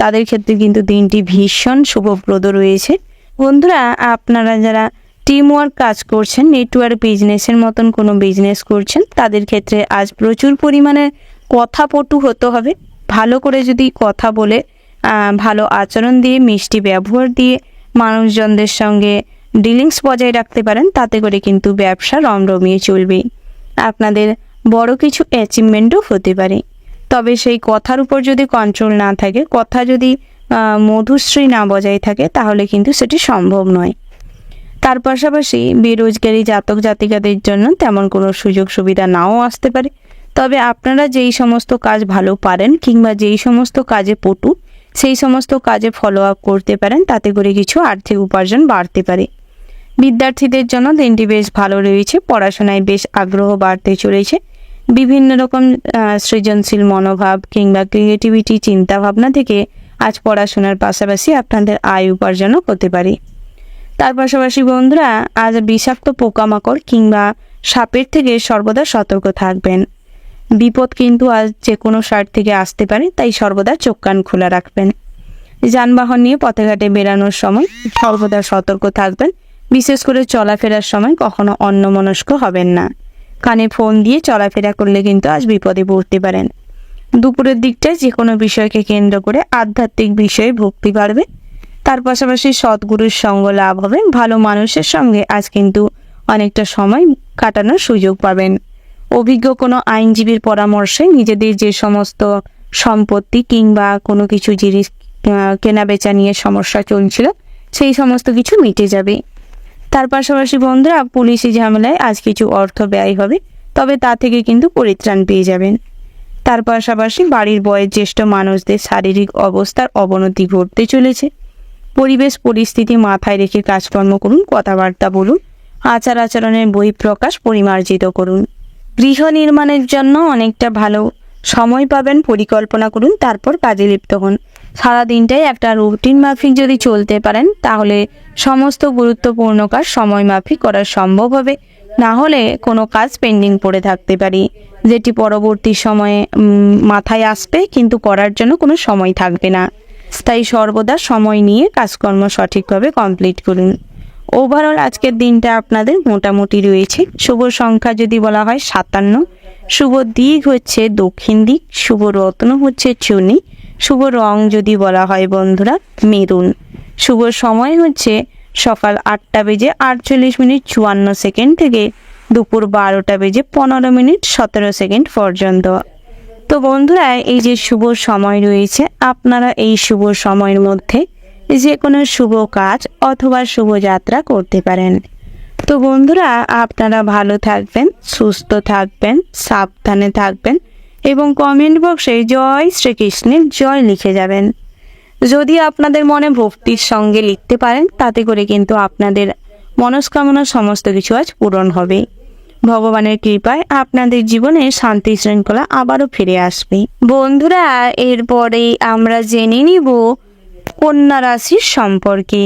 তাদের ক্ষেত্রে কিন্তু দিনটি ভীষণ শুভপ্রদ রয়েছে। বন্ধুরা, আপনারা যারা টিম ওয়ার্ক কাজ করছেন, নেটওয়ার্ক বিজনেসের মতন কোনো বিজনেস করছেন, তাদের ক্ষেত্রে আজ প্রচুর পরিমাণে কথাপটু হতে হবে। ভালো করে যদি কথা বলে, ভালো আচরণ দিয়ে, মিষ্টি ব্যবহার দিয়ে মানুষজনদের সঙ্গে ডিলিংস বজায় রাখতে পারেন, তাতে করে কিন্তু ব্যবসা রমরমিয়ে চলবে। আপনাদের বড় কিছু অ্যাচিভমেন্টও হতে পারে। তবে সেই কথার উপর যদি কন্ট্রোল না থাকে, কথা যদি মধুশ্রী না বজায় থাকে, তাহলে কিন্তু সেটি সম্ভব নয়। তার পাশাপাশি বেরোজগারি জাতক জাতিকাদের জন্য তেমন কোনো সুযোগ সুবিধা নাও আসতে পারে। তবে আপনারা যেই সমস্ত কাজ ভালো পারেন কিংবা যেই সমস্ত কাজে পটু, সেই সমস্ত কাজে ফলো আপ করতে পারেন, তাতে করে কিছু আর্থিক উপার্জন বাড়তে পারে। বিদ্যার্থীদের জন্য দিনটি বেশ ভালো রয়েছে। পড়াশোনায় বেশ আগ্রহ বাড়তে চলেছে। বিভিন্ন রকম সৃজনশীল মনোভাব কিংবা ক্রিয়েটিভিটি চিন্তাভাবনা থেকে আজ পড়াশোনার পাশাপাশি আপনাদের আয় উপার্জনও হতে পারে। তার পাশাপাশি বন্ধুরা, আজ বিষাক্ত পোকামাকড় কিংবা সাপের থেকে সর্বদা সতর্ক থাকবেন। বিপদ কিন্তু আজ যে কোনো সাইড থেকে আসতে পারে, তাই সর্বদা চোখ কান খোলা রাখবেন। যানবাহন নিয়ে পথে ঘাটে বেরানোর সময় সর্বদা সতর্ক থাকবেন। বিশেষ করে চলাফেরার সময় কখনো অন্যমনস্ক হবেন না। কানে ফোন দিয়ে চলাফেরা করলে কিন্তু আজ বিপদে পড়তে পারেন। দুপুরের দিকটায় যে কোনো বিষয়কে কেন্দ্র করে আধ্যাত্মিক বিষয়ে ভক্তি বাড়বে। তার পাশাপাশি সৎগুরুর সঙ্গ লাভ হবে। ভালো মানুষের সঙ্গে আজ কিন্তু অনেকটা সময় কাটানোর সুযোগ পাবেন। অভিজ্ঞ কোনো আইনজীবীর পরামর্শে নিজেদের যে সমস্ত সম্পত্তি কিংবা কোনো কিছু জিনিস কেনা বেচা নিয়ে সমস্যা চলছিল, সেই সমস্ত কিছু মিটে যাবে। তার পাশাপাশি বন্ধুরা, পুলিশি ঝামেলায় আজ কিছু অর্থ ব্যয় হবে, তবে তা থেকে কিন্তু পরিত্রাণ পেয়ে যাবেন। তার পাশাপাশি বাড়ির বয়োজ্যেষ্ঠ মানুষদের শারীরিক অবস্থার অবনতি ঘটতে চলেছে। পরিবেশ পরিস্থিতি মাথায় রেখে কাজকর্ম করুন, কথাবার্তা বলুন, আচার আচরণের বহিঃপ্রকাশ পরিমার্জিত করুন। গৃহ নির্মাণের জন্য অনেকটা ভালো সময় পাবেন। পরিকল্পনা করুন, তারপর কাজে লিপ্ত হন। সারা দিনটাই একটা রুটিন মাফিক যদি চলতে পারেন, তাহলে সমস্ত গুরুত্বপূর্ণ কাজ সময় মাফিক করা সম্ভব হবে। না হলে কোনো কাজ পেন্ডিং পড়ে থাকতে পারে, যেটি পরবর্তী সময়ে মাথায় আসবে, কিন্তু করার জন্য কোনো সময় থাকবে না। তাই সর্বদা সময় নিয়ে কাজকর্ম সঠিকভাবে কমপ্লিট করুন। ওভারঅল আজকের দিনটা আপনাদের মোটামুটি রয়েছে। শুভ সংখ্যা যদি বলা হয় 57, শুভ দিক হচ্ছে দক্ষিণ দিক, শুভ রত্ন হচ্ছে চুনি, শুভ রং যদি বলা হয় বন্ধুরা মেরুন, শুভ সময় হচ্ছে সকাল 8:48:54 থেকে দুপুর 12:15:17 পর্যন্ত। তো বন্ধুরা, এই যে শুভ সময় রয়েছে, আপনারা এই শুভ সময়ের মধ্যে যে কোনো শুভ কাজ অথবা শুভযাত্রা করতে পারেন। তো বন্ধুরা, আপনারা ভালো থাকবেন, সুস্থ থাকবেন, সাবধানে থাকবেন এবং কমেন্ট বক্সে জয় শ্রীকৃষ্ণের জয় লিখে যাবেন। যদি আপনাদের মনে ভক্তির সঙ্গে লিখতে পারেন, তাতে করে কিন্তু আপনাদের মনস্কামনা সমস্ত কিছু আজ পূরণ হবে। ভগবানের কৃপায় আপনাদের জীবনে শান্তি শৃঙ্খলা আবারও ফিরে আসবে। বন্ধুরা, এরপরে আমরা জেনে নিব কন্যা রাশির সম্পর্কে।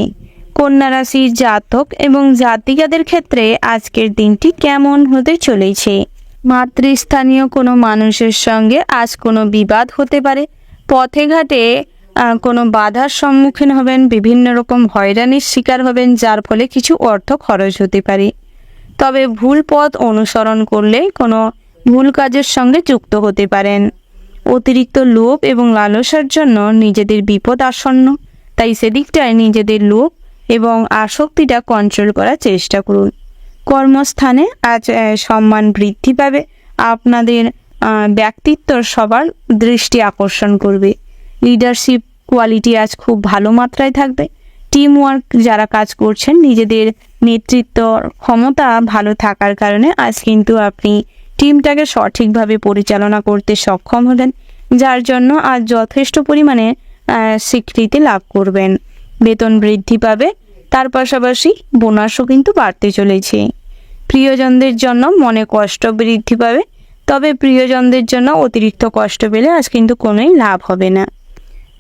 কন্যা রাশির জাতক এবং জাতিকাদের ক্ষেত্রে আজকের দিনটি কেমন হতে চলেছে। মাতৃস্থানীয় কোনো মানুষের সঙ্গে আজ কোনো বিবাদ হতে পারে। পথে ঘাটে কোনো বাধার সম্মুখীন হবেন, বিভিন্ন রকম হয়রানির শিকার হবেন, যার ফলে কিছু অর্থ খরচ হতে পারে। তবে ভুল পথ অনুসরণ করলে কোনো ভুল কাজের সঙ্গে যুক্ত হতে পারেন। অতিরিক্ত লোভ এবং লালসার জন্য নিজেদের বিপদ আসন্ন, তাই সেদিকটায় নিজেদের লোভ এবং আসক্তিটা কন্ট্রোল করার চেষ্টা করুন। কর্মস্থানে আজ সম্মান বৃদ্ধি পাবে। আপনাদের ব্যক্তিত্ব সবার দৃষ্টি আকর্ষণ করবে। লিডারশিপ কোয়ালিটি আজ খুব ভালো মাত্রায় থাকবে। টিম ওয়ার্ক যারা কাজ করছেন, নিজেদের নেতৃত্ব ক্ষমতা ভালো থাকার কারণে আজ কিন্তু আপনি টিমটাকে সঠিকভাবে পরিচালনা করতে সক্ষম হলেন, যার জন্য আজ যথেষ্ট পরিমাণে স্বীকৃতি লাভ করবেন। বেতন বৃদ্ধি পাবে, তার পাশাপাশি বোনাসও কিন্তু বাড়তে চলেছে। প্রিয়জনদের জন্য মনে কষ্ট বৃদ্ধি পাবে, তবে প্রিয়জনদের জন্য অতিরিক্ত কষ্ট পেলে আজ কিন্তু কোনোই লাভ হবে না।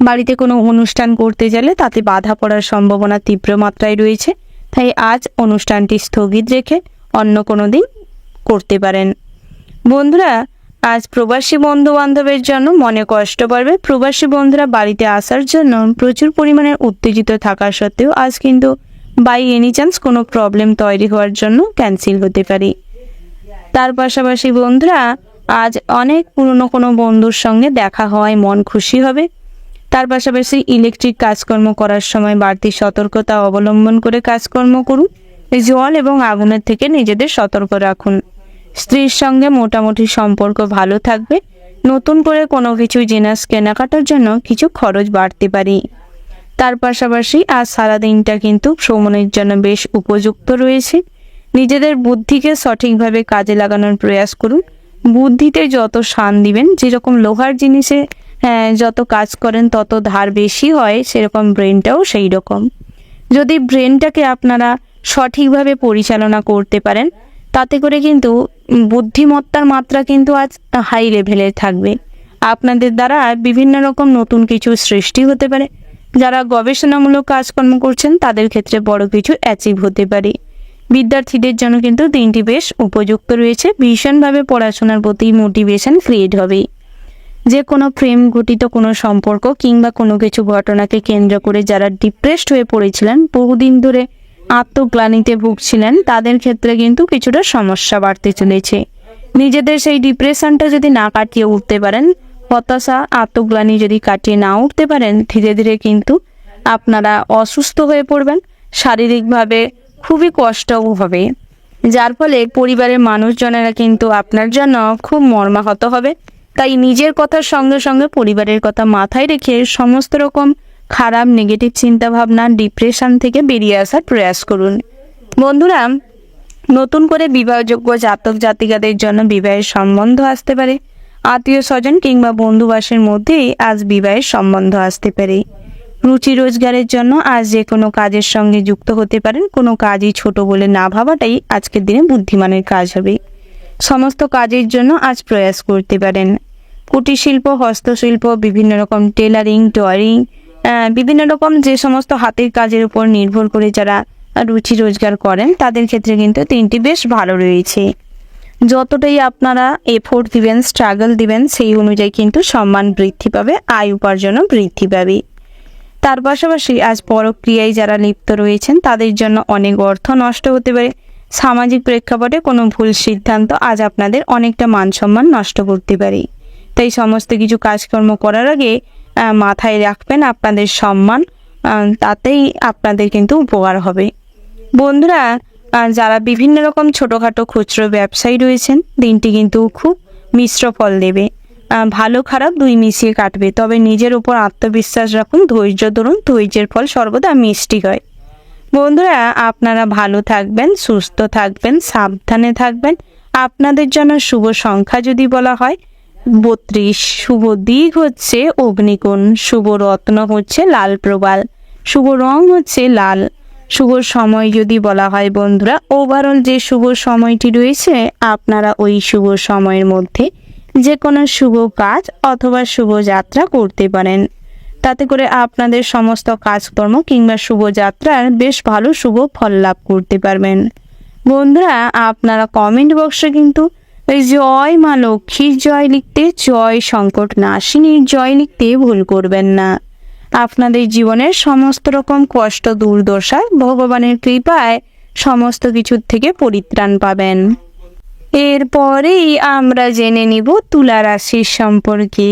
বাড়িতে কোনো অনুষ্ঠান করতে গেলে তাতে বাধা পড়ার সম্ভাবনা তীব্র মাত্রায় রয়েছে, তাই আজ অনুষ্ঠানটি স্থগিত রেখে অন্য কোনো দিন করতে পারেন। বন্ধুরা, আজ প্রবাসী বন্ধু বান্ধবের জন্য মনে কষ্ট পাবে। প্রবাসী বন্ধুরা বাড়িতে আসার জন্য প্রচুর পরিমাণে উত্তেজিত থাকা সত্ত্বেও আজ কিন্তু বাই এনি চান্স কোনো প্রবলেম তৈরি হওয়ার জন্য ক্যান্সেল হতে পারে। তার পাশাপাশি বন্ধুরা, আজ অনেক পুরনো কোনো বন্ধুর সঙ্গে দেখা হওয়ায় মন খুশি হবে। তার পাশাপাশি ইলেকট্রিক কাজকর্ম করার সময় বাড়তি সতর্কতা অবলম্বন করে কাজকর্ম করুন। জল এবং আগুনের থেকে নিজেদের সতর্ক রাখুন। স্ত্রীর সঙ্গে মোটামুটি সম্পর্ক ভালো থাকবে। নতুন করে কোনো কিছু জিনিস কেনাকাটার জন্য কিছু খরচ বাড়তে পারে। তার পাশাপাশি আজ সারাদিনটা কিন্তু ভ্রমণের জন্য বেশ উপযুক্ত রয়েছে। নিজেদের বুদ্ধিকে সঠিকভাবে কাজে লাগানোর প্রয়াস করুন। বুদ্ধিতে যত শান দিবেন, যেরকম লোহার জিনিসে যত কাজ করেন তত ধার বেশি হয়, সেরকম ব্রেনটাও সেই রকম। যদি ব্রেনটাকে আপনারা সঠিকভাবে পরিচালনা করতে পারেন, তাতে করে কিন্তু বুদ্ধিমত্তার মাত্রা কিন্তু আজ হাই লেভেলে থাকবে। আপনাদের দ্বারা বিভিন্ন রকম নতুন কিছু সৃষ্টি হতে পারে। যারা গবেষণামূলক কাজকর্ম করছেন তাদের ক্ষেত্রে বড় কিছু অ্যাচিভ হতে পারে। বিদ্যার্থীদের জন্য কিন্তু দিনটি বেশ উপযুক্ত রয়েছে। ভীষণভাবে পড়াশোনার প্রতি মোটিভেশন ক্রিয়েট হবে। যে কোনো প্রেম ঘটিত কোনো সম্পর্ক কিংবা কোনো কিছু ঘটনাকে কেন্দ্র করে যারা ডিপ্রেসড হয়ে পড়েছিলেন, বহুদিন ধরে আত্মগ্লানিতে ভুগছিলেন, তাদের ক্ষেত্রে কিন্তু কিছুটা সমস্যা বাড়তে চলেছে। নিজেদের সেই ডিপ্রেশনটা যদি না কাটিয়ে উঠতে পারেন, হতাশা আত্মগ্লানি যদি কাটিয়ে না উঠতে পারেন, ধীরে ধীরে কিন্তু আপনারা অসুস্থ হয়ে পড়বেন। শারীরিকভাবে খুবই কষ্টও হবে, যার ফলে পরিবারের মানুষজনেরা কিন্তু আপনার জন্য খুব মর্মাহত হবে। তাই নিজের কথার সঙ্গে সঙ্গে পরিবারের কথা মাথায় রেখে সমস্ত রকম খারাপ নেগেটিভ চিন্তাভাবনা, ডিপ্রেশন থেকে বেরিয়ে আসার প্রয়াস করুন। বন্ধুরা, নতুন করে বিবাহযোগ্য জাতক জাতিকাদের জন্য বিবাহের সম্বন্ধ আসতে পারে। আত্মীয় স্বজন কিংবা বন্ধুবাসের মধ্যেই আজ বিবাহের সম্বন্ধ আসতে পারে। রুচি রোজগারের জন্য আজ যে কোনো কাজের সঙ্গে যুক্ত হতে পারেন। কোনো কাজই ছোট বলে না ভাবাটাই আজকের দিনে বুদ্ধিমানের কাজ হবে। সমস্ত কাজের জন্য আজ প্রয়াস করতে পারেন। কুটির শিল্প, হস্তশিল্প, বিভিন্ন রকম টেলারিং, টয়ারিং, বিভিন্ন রকম যে সমস্ত হাতের কাজের উপর নির্ভর করে যারা রুচি রোজগার করেন, তাদের ক্ষেত্রে কিন্তু দিনটি বেশ ভালো রয়েছে। যতটাই আপনারা এফোর্ট দিবেন, স্ট্রাগল দিবেন, সেই অনুযায়ী কিন্তু সম্মান বৃদ্ধি পাবে, আয় উপার্জনও বৃদ্ধি পাবে। তার পাশাপাশি আজ পরক্রিয়ায় যারা লিপ্ত রয়েছেন তাদের জন্য অনেক অর্থ নষ্ট হতে পারে। সামাজিক প্রেক্ষাপটে কোনো ভুল সিদ্ধান্ত আজ আপনাদের অনেকটা মান সম্মান নষ্ট করতে পারে। তাই সমস্ত কিছু কাজকর্ম করার আগে মাথায় রাখবেন আপনাদের সম্মান, তাতেই আপনাদের কিন্তু উপকার হবে। বন্ধুরা, যারা বিভিন্ন রকম ছোটোখাটো খুচরো ব্যবসায়ী রয়েছেন, দিনটি কিন্তু খুব মিশ্র ফল দেবে। ভালো খারাপ দুই মিশিয়ে কাটবে, তবে নিজের উপর আত্মবিশ্বাস রাখুন, ধৈর্য ধরুন, ধৈর্যের ফল সর্বদা মিষ্টি হয়। বন্ধুরা, আপনারা ভালো থাকবেন, সুস্থ থাকবেন, সাবধানে থাকবেন। আপনাদের জন্য শুভ সংখ্যা যদি বলা হয় 32, শুভ দিক হচ্ছে অগ্নিকোণ, শুভ রত্ন হচ্ছে লাল প্রবাল, শুভ রং হচ্ছে লাল, শুভ সময় যদি বলা হয় বন্ধুরা, ওভারঅল যে শুভ সময়টি রয়েছে, আপনারা ওই শুভ সময়ের মধ্যে যে কোনো শুভ কাজ অথবা শুভ যাত্রা করতে পারেন। তাতে করে আপনাদের সমস্ত কাজকর্ম কিংবা শুভযাত্রার বেশ ভালো শুভ ফল লাভ করতে পারবেন। বন্ধুরা, আপনারা কমেন্ট বক্সে কিন্তু জয় মা লক্ষ্মীর জয় লিখতে, জয় সংকট নাশিনীর জয় লিখতে ভুল করবেন না। আপনাদের জীবনের সমস্ত রকম কষ্ট দুর্দশা ভগবানের কৃপায় সমস্ত কিছুর থেকে পরিত্রাণ পাবেন। এরপরেই আমরা জেনে নিব তুলা রাশির সম্পর্কে।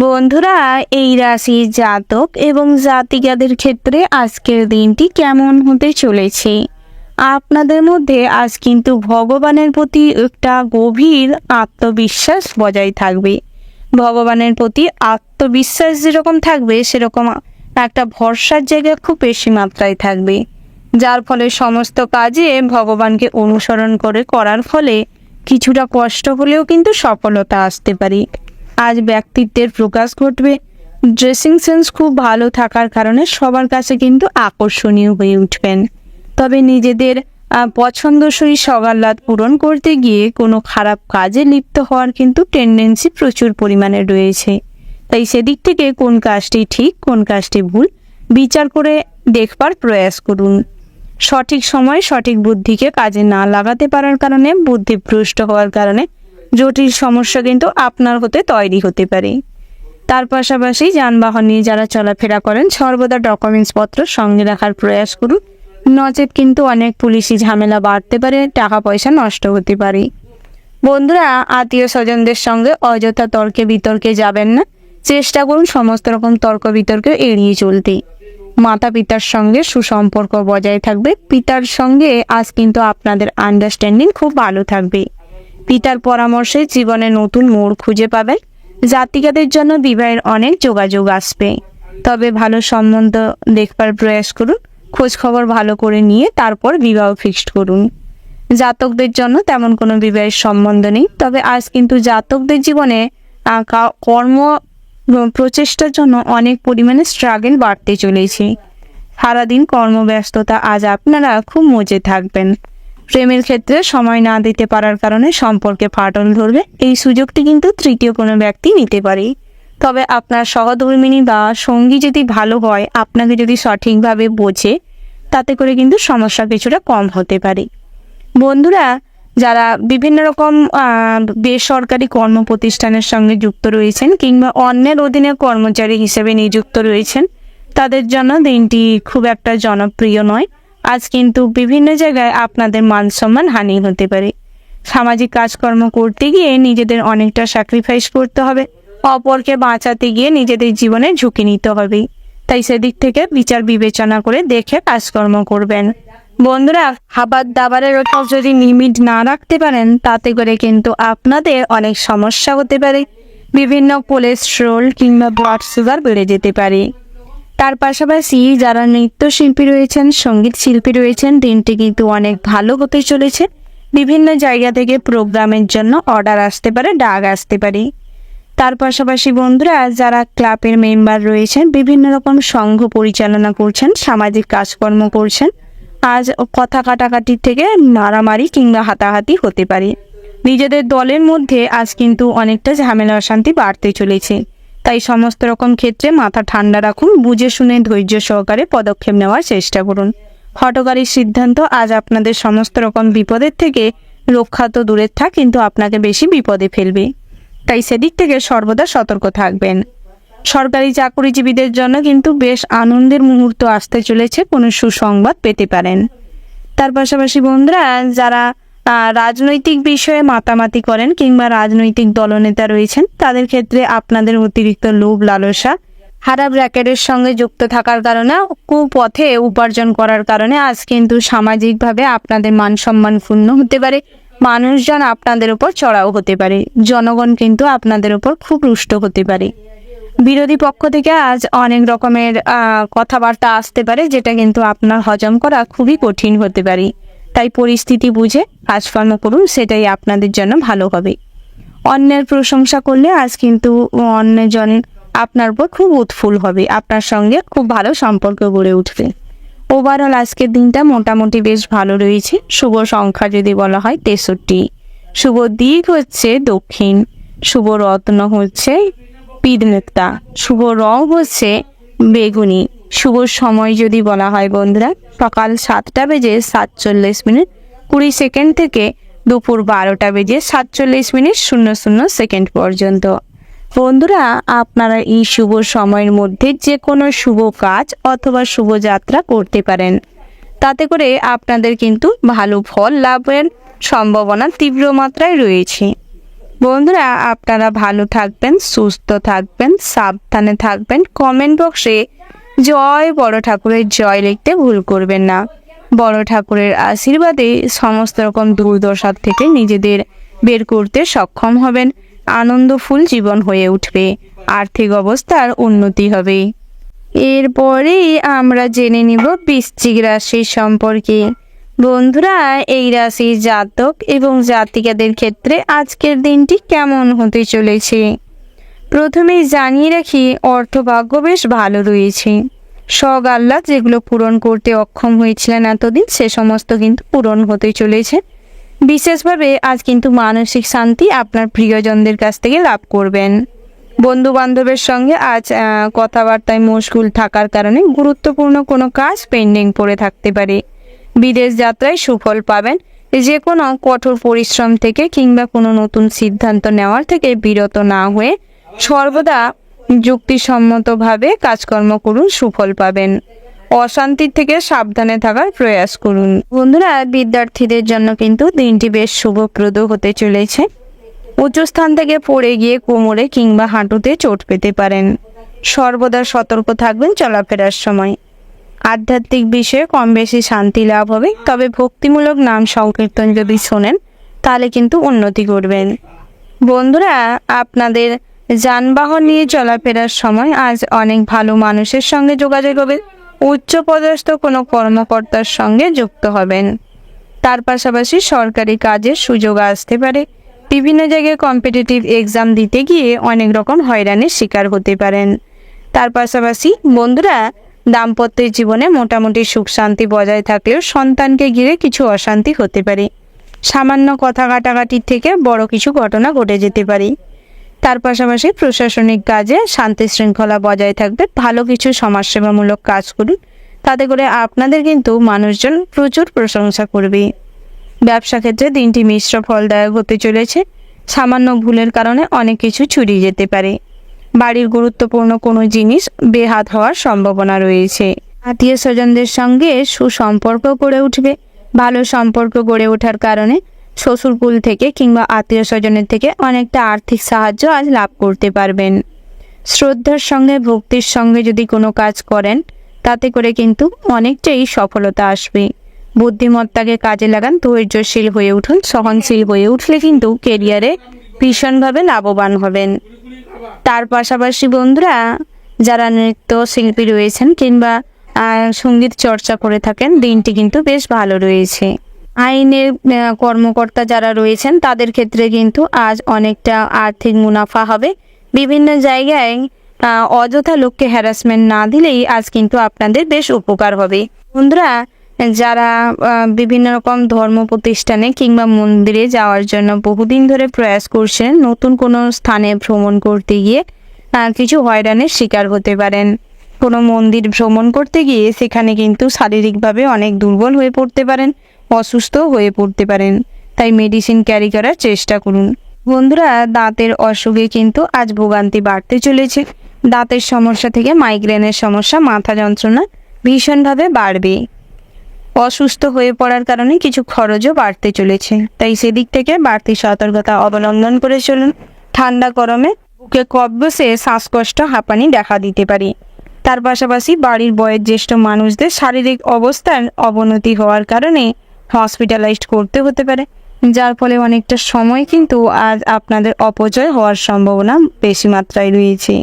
বন্ধুরা, এই রাশির জাতক এবং জাতিকাদের ক্ষেত্রে আজকের দিনটি কেমন হতে চলেছে। আপনাদের মধ্যে আজ কিন্তু ভগবানের প্রতি একটা গভীর আত্মবিশ্বাস বজায় থাকবে। ভগবানের প্রতি আত্মবিশ্বাস যেরকম থাকবে, সেরকম একটা ভরসার জায়গা খুব বেশি মাত্রায় থাকবে, যার ফলে সমস্ত কাজে ভগবানকে অনুসরণ করে করার ফলে কিছুটা কষ্ট হলেও কিন্তু সফলতা আসতে পারে। আজ ব্যক্তিত্বের প্রকাশ ঘটবে। ড্রেসিং সেন্স খুব ভালো থাকার কারণে সবার কাছে কিন্তু আকর্ষণীয় হয়ে উঠবেন। তবে নিজেদের পছন্দসই সগাল্লাদ পূরণ করতে গিয়ে কোনো খারাপ কাজে লিপ্ত হওয়ার কিন্তু টেন্ডেন্সি প্রচুর পরিমাণে রয়েছে। তাই সেদিক থেকে কোন কাজটি ঠিক কোন কাজটি ভুল বিচার করে দেখবার প্রয়াস করুন। সঠিক সময় সঠিক বুদ্ধিকে কাজে না লাগাতে পারার কারণে, বুদ্ধিভ্রষ্ট হওয়ার কারণে জটিল সমস্যা কিন্তু আপনার হতে তৈরি হতে পারে। তার পাশাপাশি যানবাহন নিয়ে যারা চলাফেরা করেন, সর্বদা ডকুমেন্টস পত্র সঙ্গে রাখার প্রয়াস করুন, নচেত কিন্তু অনেক পুলিশি ঝামেলা বাড়তে পারে, টাকা পয়সা নষ্ট হতে পারে। বন্ধুরা, আত্মীয় স্বজনদের সঙ্গে অযথা তর্কে বিতর্কে যাবেন না। চেষ্টা করুন সমস্ত রকম তর্ক বিতর্ক এড়িয়ে চলতে। মাতা পিতার সঙ্গে সুসম্পর্ক বজায় থাকবে। পিতার সঙ্গে আজ কিন্তু আপনাদের আন্ডারস্ট্যান্ডিং খুব ভালো থাকবে। পিতার পরামর্শে জীবনে নতুন মোড় খুঁজে পাবেন। জাতিকাদের জন্য বিবাহের অনেক যোগাযোগ আসবে, তবে ভালো সম্বন্ধ দেখবার প্রয়াস করুন। খোঁজ খবর ভালো করে নিয়ে তারপর বিবাহ ফিক্সড করুন। জাতকদের জন্য তেমন কোনো বিবাহের সম্বন্ধ নেই, তবে আজ কিন্তু জাতকদের জীবনে কর্ম প্রচেষ্টার জন্য অনেক পরিমাণে স্ট্রাগল বাড়তে চলেছে। সারাদিন কর্মব্যস্ততা আজ আপনারা খুব মজে থাকবেন। প্রেমের ক্ষেত্রে সময় না দিতে পারার কারণে সম্পর্কে ফাটল ধরবে। এই সুযোগটি কিন্তু তৃতীয় কোনো ব্যক্তি নিতে পারে। তবে আপনার সহধর্মিণী বা সঙ্গী যদি ভালো হয়, আপনাকে যদি সঠিকভাবে বোঝে, তাতে করে কিন্তু সমস্যা কিছুটা কম হতে পারে। বন্ধুরা, যারা বিভিন্ন রকম বেসরকারি কর্ম প্রতিষ্ঠানের সঙ্গে যুক্ত রয়েছেন কিংবা অন্যের অধীনে কর্মচারী হিসেবে নিযুক্ত রয়েছেন, তাদের জন্য দিনটি খুব একটা জনপ্রিয় নয়। আজ কিন্তু বিভিন্ন জায়গায় আপনাদের মান সম্মান হানি হতে পারে। সামাজিক কাজকর্ম করতে গিয়ে নিজেদের অনেকটা স্যাক্রিফাইস করতে হবে। অপরকে বাঁচাতে গিয়ে নিজেদের জীবনে ঝুঁকি নিতে হবে। তাই সেদিক থেকে বিচার বিবেচনা করে দেখে কাজকর্ম করবেন। বন্ধুরা, খাবার দাবারের ওপর যদি লিমিট না রাখতে পারেন, তাতে করে কিন্তু আপনাদের অনেক সমস্যা হতে পারে। বিভিন্ন কোলেস্ট্রল কিংবা ব্লাড সুগার বেড়ে যেতে পারে। তার পাশাপাশি যারা নৃত্যশিল্পী রয়েছেন, সঙ্গীত শিল্পী রয়েছেন, দিনটি কিন্তু অনেক ভালো হতে চলেছে। বিভিন্ন জায়গা থেকে প্রোগ্রামের জন্য অর্ডার আসতে পারে, ডাক আসতে পারে। তার পাশাপাশি বন্ধুরা, যারা ক্লাবের মেম্বার রয়েছেন, বিভিন্ন রকম সংঘ পরিচালনা করছেন, সামাজিক কাজকর্ম করছেন, আজ কথা কাটাকাটির থেকে মারামারি কিংবা হাতাহাতি হতে পারে। নিজেদের দলের মধ্যে আজ কিন্তু অনেকটা ঝামেলা অশান্তি বাড়তে চলেছে। তাই সমস্ত রকম ক্ষেত্রে মাথা ঠান্ডা রাখুন, বুঝে শুনে ধৈর্য সহকারে পদক্ষেপ নেওয়ার চেষ্টা করুন। হঠকারী সিদ্ধান্ত আজ আপনাদের সমস্ত রকম বিপদের থেকে রক্ষা তো দূরের থাক, কিন্তু আপনাকে বেশি বিপদে ফেলবে। তাই সেদিক থেকে সর্বদা সতর্ক থাকবেন। সরকারি চাকরিজীবীদের জন্য কিন্তু বেশ আনন্দের মুহূর্ত আসতে চলেছে, কোনো সুসংবাদ পেতে পারেন। তার পাশাপাশি বন্ধুরা, যারা রাজনৈতিক বিষয়ে মাতামাতি করেন কিংবা রাজনৈতিক দলনেতা রয়েছেন, তাদের ক্ষেত্রে আপনাদের অতিরিক্ত লোভ লালসা, খারাপ র্যাকেটের সঙ্গে যুক্ত থাকার কারণে, কুপথে উপার্জন করার কারণে আজ কিন্তু সামাজিকভাবে আপনাদের মান সম্মান ক্ষুণ্ণ হতে পারে। মানুষজন আপনাদের উপর চড়াও হতে পারে। জনগণ কিন্তু আপনাদের উপর খুব রুষ্ট হতে পারে। বিরোধী পক্ষ থেকে আজ অনেক রকমের কথাবার্তা আসতে পারে, যেটা কিন্তু আপনার হজম করা খুবই কঠিন হতে পারে। তাই পরিস্থিতি বুঝে কাজকর্ম করুন, সেটাই আপনাদের জন্য ভালো হবে। অন্যের প্রশংসা করলে আজ কিন্তু অন্যজন আপনার উপর খুব উৎফুল্ল হবে, আপনার সঙ্গে খুব ভালো সম্পর্ক গড়ে উঠবে। ওভারঅল আজকের দিনটা মোটামুটি বেশ ভালো রয়েছে। শুভ সংখ্যা যদি বলা হয় 63, শুভ দিক হচ্ছে দক্ষিণ, শুভ রত্ন হচ্ছে পিতনেতা, শুভ রং হচ্ছে বেগুনি, শুভ সময় যদি বলা হয় বন্ধুরা সকাল 7:47:20 থেকে দুপুর 12:47:00 পর্যন্ত। বন্ধুরা আপনারা এই শুভ সময়ের মধ্যে যে কোনো শুভ কাজ অথবা শুভযাত্রা করতে পারেন, তাতে করে আপনাদের কিন্তু ভালো ফল লাভের সম্ভাবনা তীব্র মাত্রায় রয়েছে। বন্ধুরা আপনারা ভালো থাকবেন, সুস্থ থাকবেন, সাবধানে থাকবেন। কমেন্ট বক্সে জয় বড় ঠাকুরের জয় লিখতে ভুল করবেন না। বড় ঠাকুরের আশীর্বাদে সমস্ত রকম দুর্দশার থেকে নিজেদের বের করতে সক্ষম হবেন। আনন্দফুল জীবন হয়ে উঠবে, আর্থিক অবস্থার উন্নতি হবে। এরপরে আমরা জেনে নিব বৃশ্চিক রাশির সম্পর্কে। বন্ধুরা এই রাশির জাতক এবং জাতিকাদের ক্ষেত্রে আজকের দিনটি কেমন হতে চলেছে। প্রথমেই জানিয়ে রাখি অর্থভাগ্য বেশ ভালো রয়েছে। শখ আহ্লাদ যেগুলো পূরণ করতে অক্ষম হয়েছিলেন এতদিন, সে সমস্ত কিন্তু পূরণ হতে চলেছে। বিশেষভাবে আজ কিন্তু মানসিক শান্তি আপনার প্রিয়জনদের কাছ থেকে লাভ করবেন। বন্ধু বান্ধবের সঙ্গে আজ কথাবার্তায় মশগুল থাকার কারণে গুরুত্বপূর্ণ কোনো কাজ পেন্ডিং পড়ে থাকতে পারে। বিদেশ যাত্রায় সুফল পাবেন। যে কোনো কঠোর পরিশ্রম থেকে কিংবা কোনো নতুন সিদ্ধান্ত নেওয়ার থেকে বিরত না হয়ে সর্বদা যুক্তিসম্মতভাবে কাজকর্ম করুন, সুফল পাবেন। অশান্তির থেকে সাবধানে থাকার প্রয়াস করুন। বন্ধুরা বিদ্যার্থীদের জন্য কিন্তু দিনটি বেশ শুভপ্রদ হতে চলেছে। উঁচু স্থান থেকে পড়ে গিয়ে কোমরে কিংবা হাঁটুতে চোট পেতে পারেন। সর্বদা সতর্ক থাকবেন চলাফেরার সময়। আধ্যাত্মিক বিষয়ে কম বেশি শান্তি লাভ হবে, তবে ভক্তিমূলক নাম সংকীর্তন যদি শোনেন তাহলে কিন্তু উন্নতি করবেন। বন্ধুরা আপনাদের যানবাহন নিয়ে চলাফেরার সময় আজ অনেক ভালো মানুষের সঙ্গে যোগাযোগ হবে। উচ্চপদস্থ কোনো কর্মকর্তার সঙ্গে যুক্ত হবেন। তার পাশাপাশি সরকারি কাজের সুযোগ আসতে পারে। বিভিন্ন জায়গায় কম্পিটিটিভ এক্সাম দিতে গিয়ে অনেক রকম হয়রানির শিকার হতে পারেন। তার পাশাপাশি বন্ধুরা দাম্পত্যের জীবনে মোটামুটি সুখ শান্তি বজায় থাকলেও সন্তানকে ঘিরে কিছু অশান্তি হতে পারে। সামান্য কথা কাটাকাটির থেকে বড় কিছু ঘটনা ঘটে যেতে পারে। তার পাশাপাশি প্রশাসনিক কাজে শান্তি শৃঙ্খলা বজায় থাকবে। ভালো কিছু সমাজসেবামূলক কাজ করুন, তাতে করে আপনাদের কিন্তু মানুষজন প্রচুর প্রশংসা করবে। ব্যবসা ক্ষেত্রে দিনটি মিশ্র ফলদায়ক হতে চলেছে। সামান্য ভুলের কারণে অনেক কিছু ছুটিয়ে যেতে পারে। বাড়ির গুরুত্বপূর্ণ কোনো জিনিস বেহাত হওয়ার সম্ভাবনা রয়েছে। আত্মীয় স্বজনদের সঙ্গে সুসম্পর্ক গড়ে উঠবে। ভালো সম্পর্ক গড়ে ওঠার কারণে শ্বশুরকুল থেকে কিংবা আত্মীয় স্বজনের থেকে অনেকটা আর্থিক সাহায্য আজ লাভ করতে পারবেন। শ্রদ্ধার সঙ্গে ভক্তির সঙ্গে যদি কোনো কাজ করেন, তাতে করে কিন্তু অনেকটাই সফলতা আসবে। বুদ্ধিমত্তাকে কাজে লাগান, ধৈর্যশীল হয়ে উঠুন। সহনশীল হয়ে উঠলে কিন্তু কেরিয়ারে ভীষণভাবে লাভবান হবেন। তার পাশাপাশি বন্ধুরা যারা নৃত্য শিল্পী রয়েছেন কিংবা সঙ্গীত চর্চা করে থাকেন, দিনটি কিন্তু বেশ ভালো রয়েছে। আইনের কর্মকর্তা যারা রয়েছেন তাদের ক্ষেত্রে কিন্তু আজ অনেকটা আর্থিক মুনাফা হবে। বিভিন্ন জায়গায় অযথা লোককে হ্যারাসমেন্ট না দিলেই আজ কিন্তু আপনাদের বেশ উপকার হবে। বন্ধুরা যারা বিভিন্ন রকম ধর্ম প্রতিষ্ঠানে কিংবা মন্দিরে যাওয়ার জন্য বহুদিন ধরে প্রয়াস করছেন, নতুন কোনো স্থানে ভ্রমণ করতে গিয়ে কিছু হয়রানির শিকার হতে পারেন। কোনো মন্দির ভ্রমণ করতে গিয়ে সেখানে কিন্তু শারীরিকভাবে অনেক দুর্বল হয়ে পড়তে পারেন, অসুস্থ হয়ে পড়তে পারেন। তাই মেডিসিন ক্যারি করার চেষ্টা করুন। বন্ধুরা দাঁতের অসুখে কিন্তু আজ ভোগান্তি বাড়তে চলেছে। দাঁতের সমস্যা থেকে মাইগ্রেনের সমস্যা, মাথা যন্ত্রণা ভীষণভাবে বাড়বে। অসুস্থ হয়ে পড়ার কারণে কিছু খরচও বাড়তে চলেছে, তাই সেদিক থেকে বাড়তি সতর্কতা অবলম্বন করে চলুন। ঠান্ডা গরমে বুকে কফ বসে শ্বাসকষ্ট, হাঁপানি দেখা দিতে পারে। তার পাশাপাশি বাড়ির বয়োজ্যেষ্ঠ মানুষদের শারীরিক অবস্থার অবনতি হওয়ার কারণে হসপিটালাইজড করতে হতে পারে, যার ফলে অনেকটা সময় কিন্তু আজ আপনাদের অপচয় হওয়ার সম্ভাবনা বেশি মাত্রায় রয়েছে।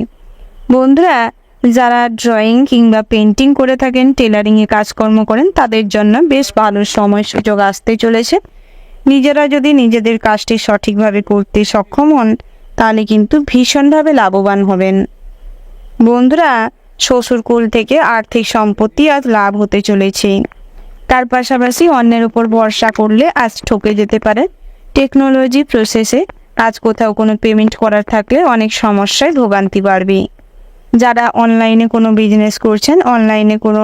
বন্ধুরা যারা ড্রয়িং কিংবা পেন্টিং করে থাকেন, টেলারিংয়ে কাজকর্ম করেন, তাদের জন্য বেশ ভালো সময় সুযোগ আসতে চলেছে। নিজেরা যদি নিজেদের কাজটি সঠিকভাবে করতে সক্ষম হন, তাহলে কিন্তু ভীষণভাবে লাভবান হবেন। বন্ধুরা শ্বশুরকুল থেকে আর্থিক সম্পত্তি আজ লাভ হতে চলেছে। তার পাশাপাশি অন্যের উপর ভরসা করলে আজ ঠকে যেতে পারে। টেকনোলজি প্রসেসে আজ কোথাও কোনো পেমেন্ট করার থাকলে অনেক সমস্যায় ভোগান্তি বাড়বে। যারা অনলাইনে কোনো বিজনেস করছেন, অনলাইনে কোনো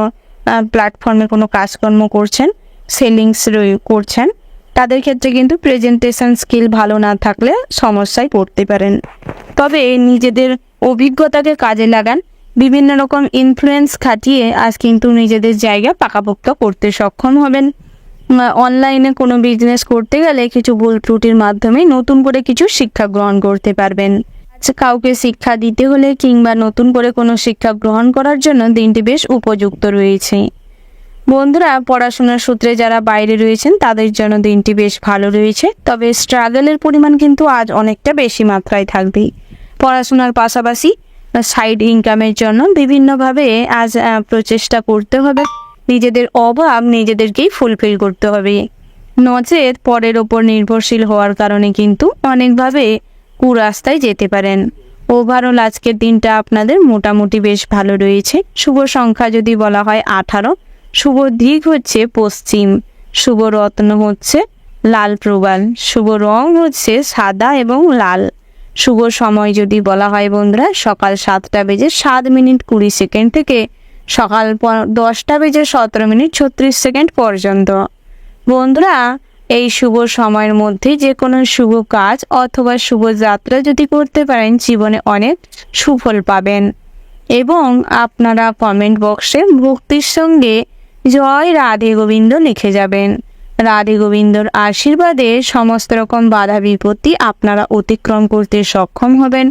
প্ল্যাটফর্মে কোনো কাজকর্ম করছেন, সেলিংস করছেন, তাদের ক্ষেত্রে কিন্তু প্রেজেন্টেশন স্কিল ভালো না থাকলে সমস্যায় পড়তে পারেন। তবে নিজেদের অভিজ্ঞতাকে কাজে লাগান, বিভিন্ন রকম ইনফ্লুয়েন্স খাটিয়ে আজ কিন্তু নিজেদের জায়গা পাকাপোক্ত করতে সক্ষম হবেন। অনলাইনে কোনো বিজনেস করতে গেলে কিছু ভুল ত্রুটির মাধ্যমে নতুন করে কিছু শিক্ষা গ্রহণ করতে পারবেন। আজ কাউকে শিক্ষা দিতে হলে কিংবা নতুন করে কোনো শিক্ষা গ্রহণ করার জন্য দিনটি বেশ উপযুক্ত রয়েছে। বন্ধুরা, পড়াশোনার সূত্রে যারা বাইরে রয়েছেন তাদের জন্য দিনটি বেশ ভালো রয়েছে, তবে স্ট্রাগলের পরিমাণ কিন্তু আজ অনেকটা বেশি মাত্রায় থাকবে। পড়াশোনার পাশাপাশি সাইড ইনকামের জন্য বিভিন্নভাবে আজ প্রচেষ্টা করতে হবে। নিজেদের অভাব নিজেদেরকেই ফুলফিল করতে হবে, নচেত পরের ওপর নির্ভরশীল হওয়ার কারণে কিন্তু অনেকভাবে কুরাস্তায় যেতে পারেন। ওভারঅল আজকের দিনটা আপনাদের মোটামুটি বেশ ভালো রয়েছে। শুভ সংখ্যা যদি বলা হয় 18, শুভ দিক হচ্ছে পশ্চিম, শুভ রত্ন হচ্ছে লাল প্রবাল, শুভ রং হচ্ছে সাদা এবং লাল। শুভ সময় যদি বলা হয় বন্ধুরা, সকাল 7:07 থেকে সকাল 10:17 পর্যন্ত। বন্ধুরা, এই শুভ সময়ের মধ্যে যে কোনো শুভ কাজ অথবা শুভ যাত্রা যদি করতে পারেন জীবনে অনেক সুফল পাবেন। এবং আপনারা কমেন্ট বক্সে ভক্তির সঙ্গে জয় রাধে গোবিন্দ লিখে যাবেন। রাধে গোবিন্দর আশীর্বাদে সমস্ত রকম বাধা বিপত্তি আপনারা অতিক্রম করতে সক্ষম হবেন।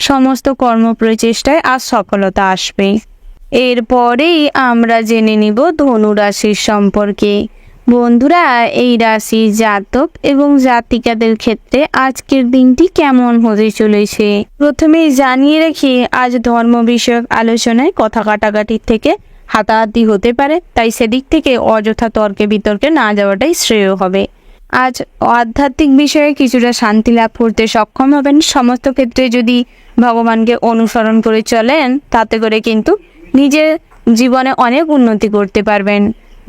সমস্ত কর্ম প্রচেষ্টায় আজ সফলতা আসবে। এরপরেই আমরা জেনে নিব ধনু রাশির সম্পর্কে। বন্ধুরা, এই রাশির জাতক এবং জাতিকাদের ক্ষেত্রে আজকের দিনটি কেমন হতে চলেছে প্রথমেই জানিয়ে রাখি, আজ ধর্ম বিষয়ক আলোচনায় কথা কাটাকাটির থেকে হাতাহাতি হতে পারে, তাই সেদিক থেকে অযথা তর্কে বিতর্কে না যাওয়াটাই শ্রেয় হবে। আজ আধ্যাত্মিক বিষয়ে কিছুটা শান্তি লাভ করতে সক্ষম হবেন। সমস্ত ক্ষেত্রে যদি ভগবানকে অনুসরণ করে চলেন, তাতে করে কিন্তু নিজের জীবনে অনেক উন্নতি করতে পারবেন।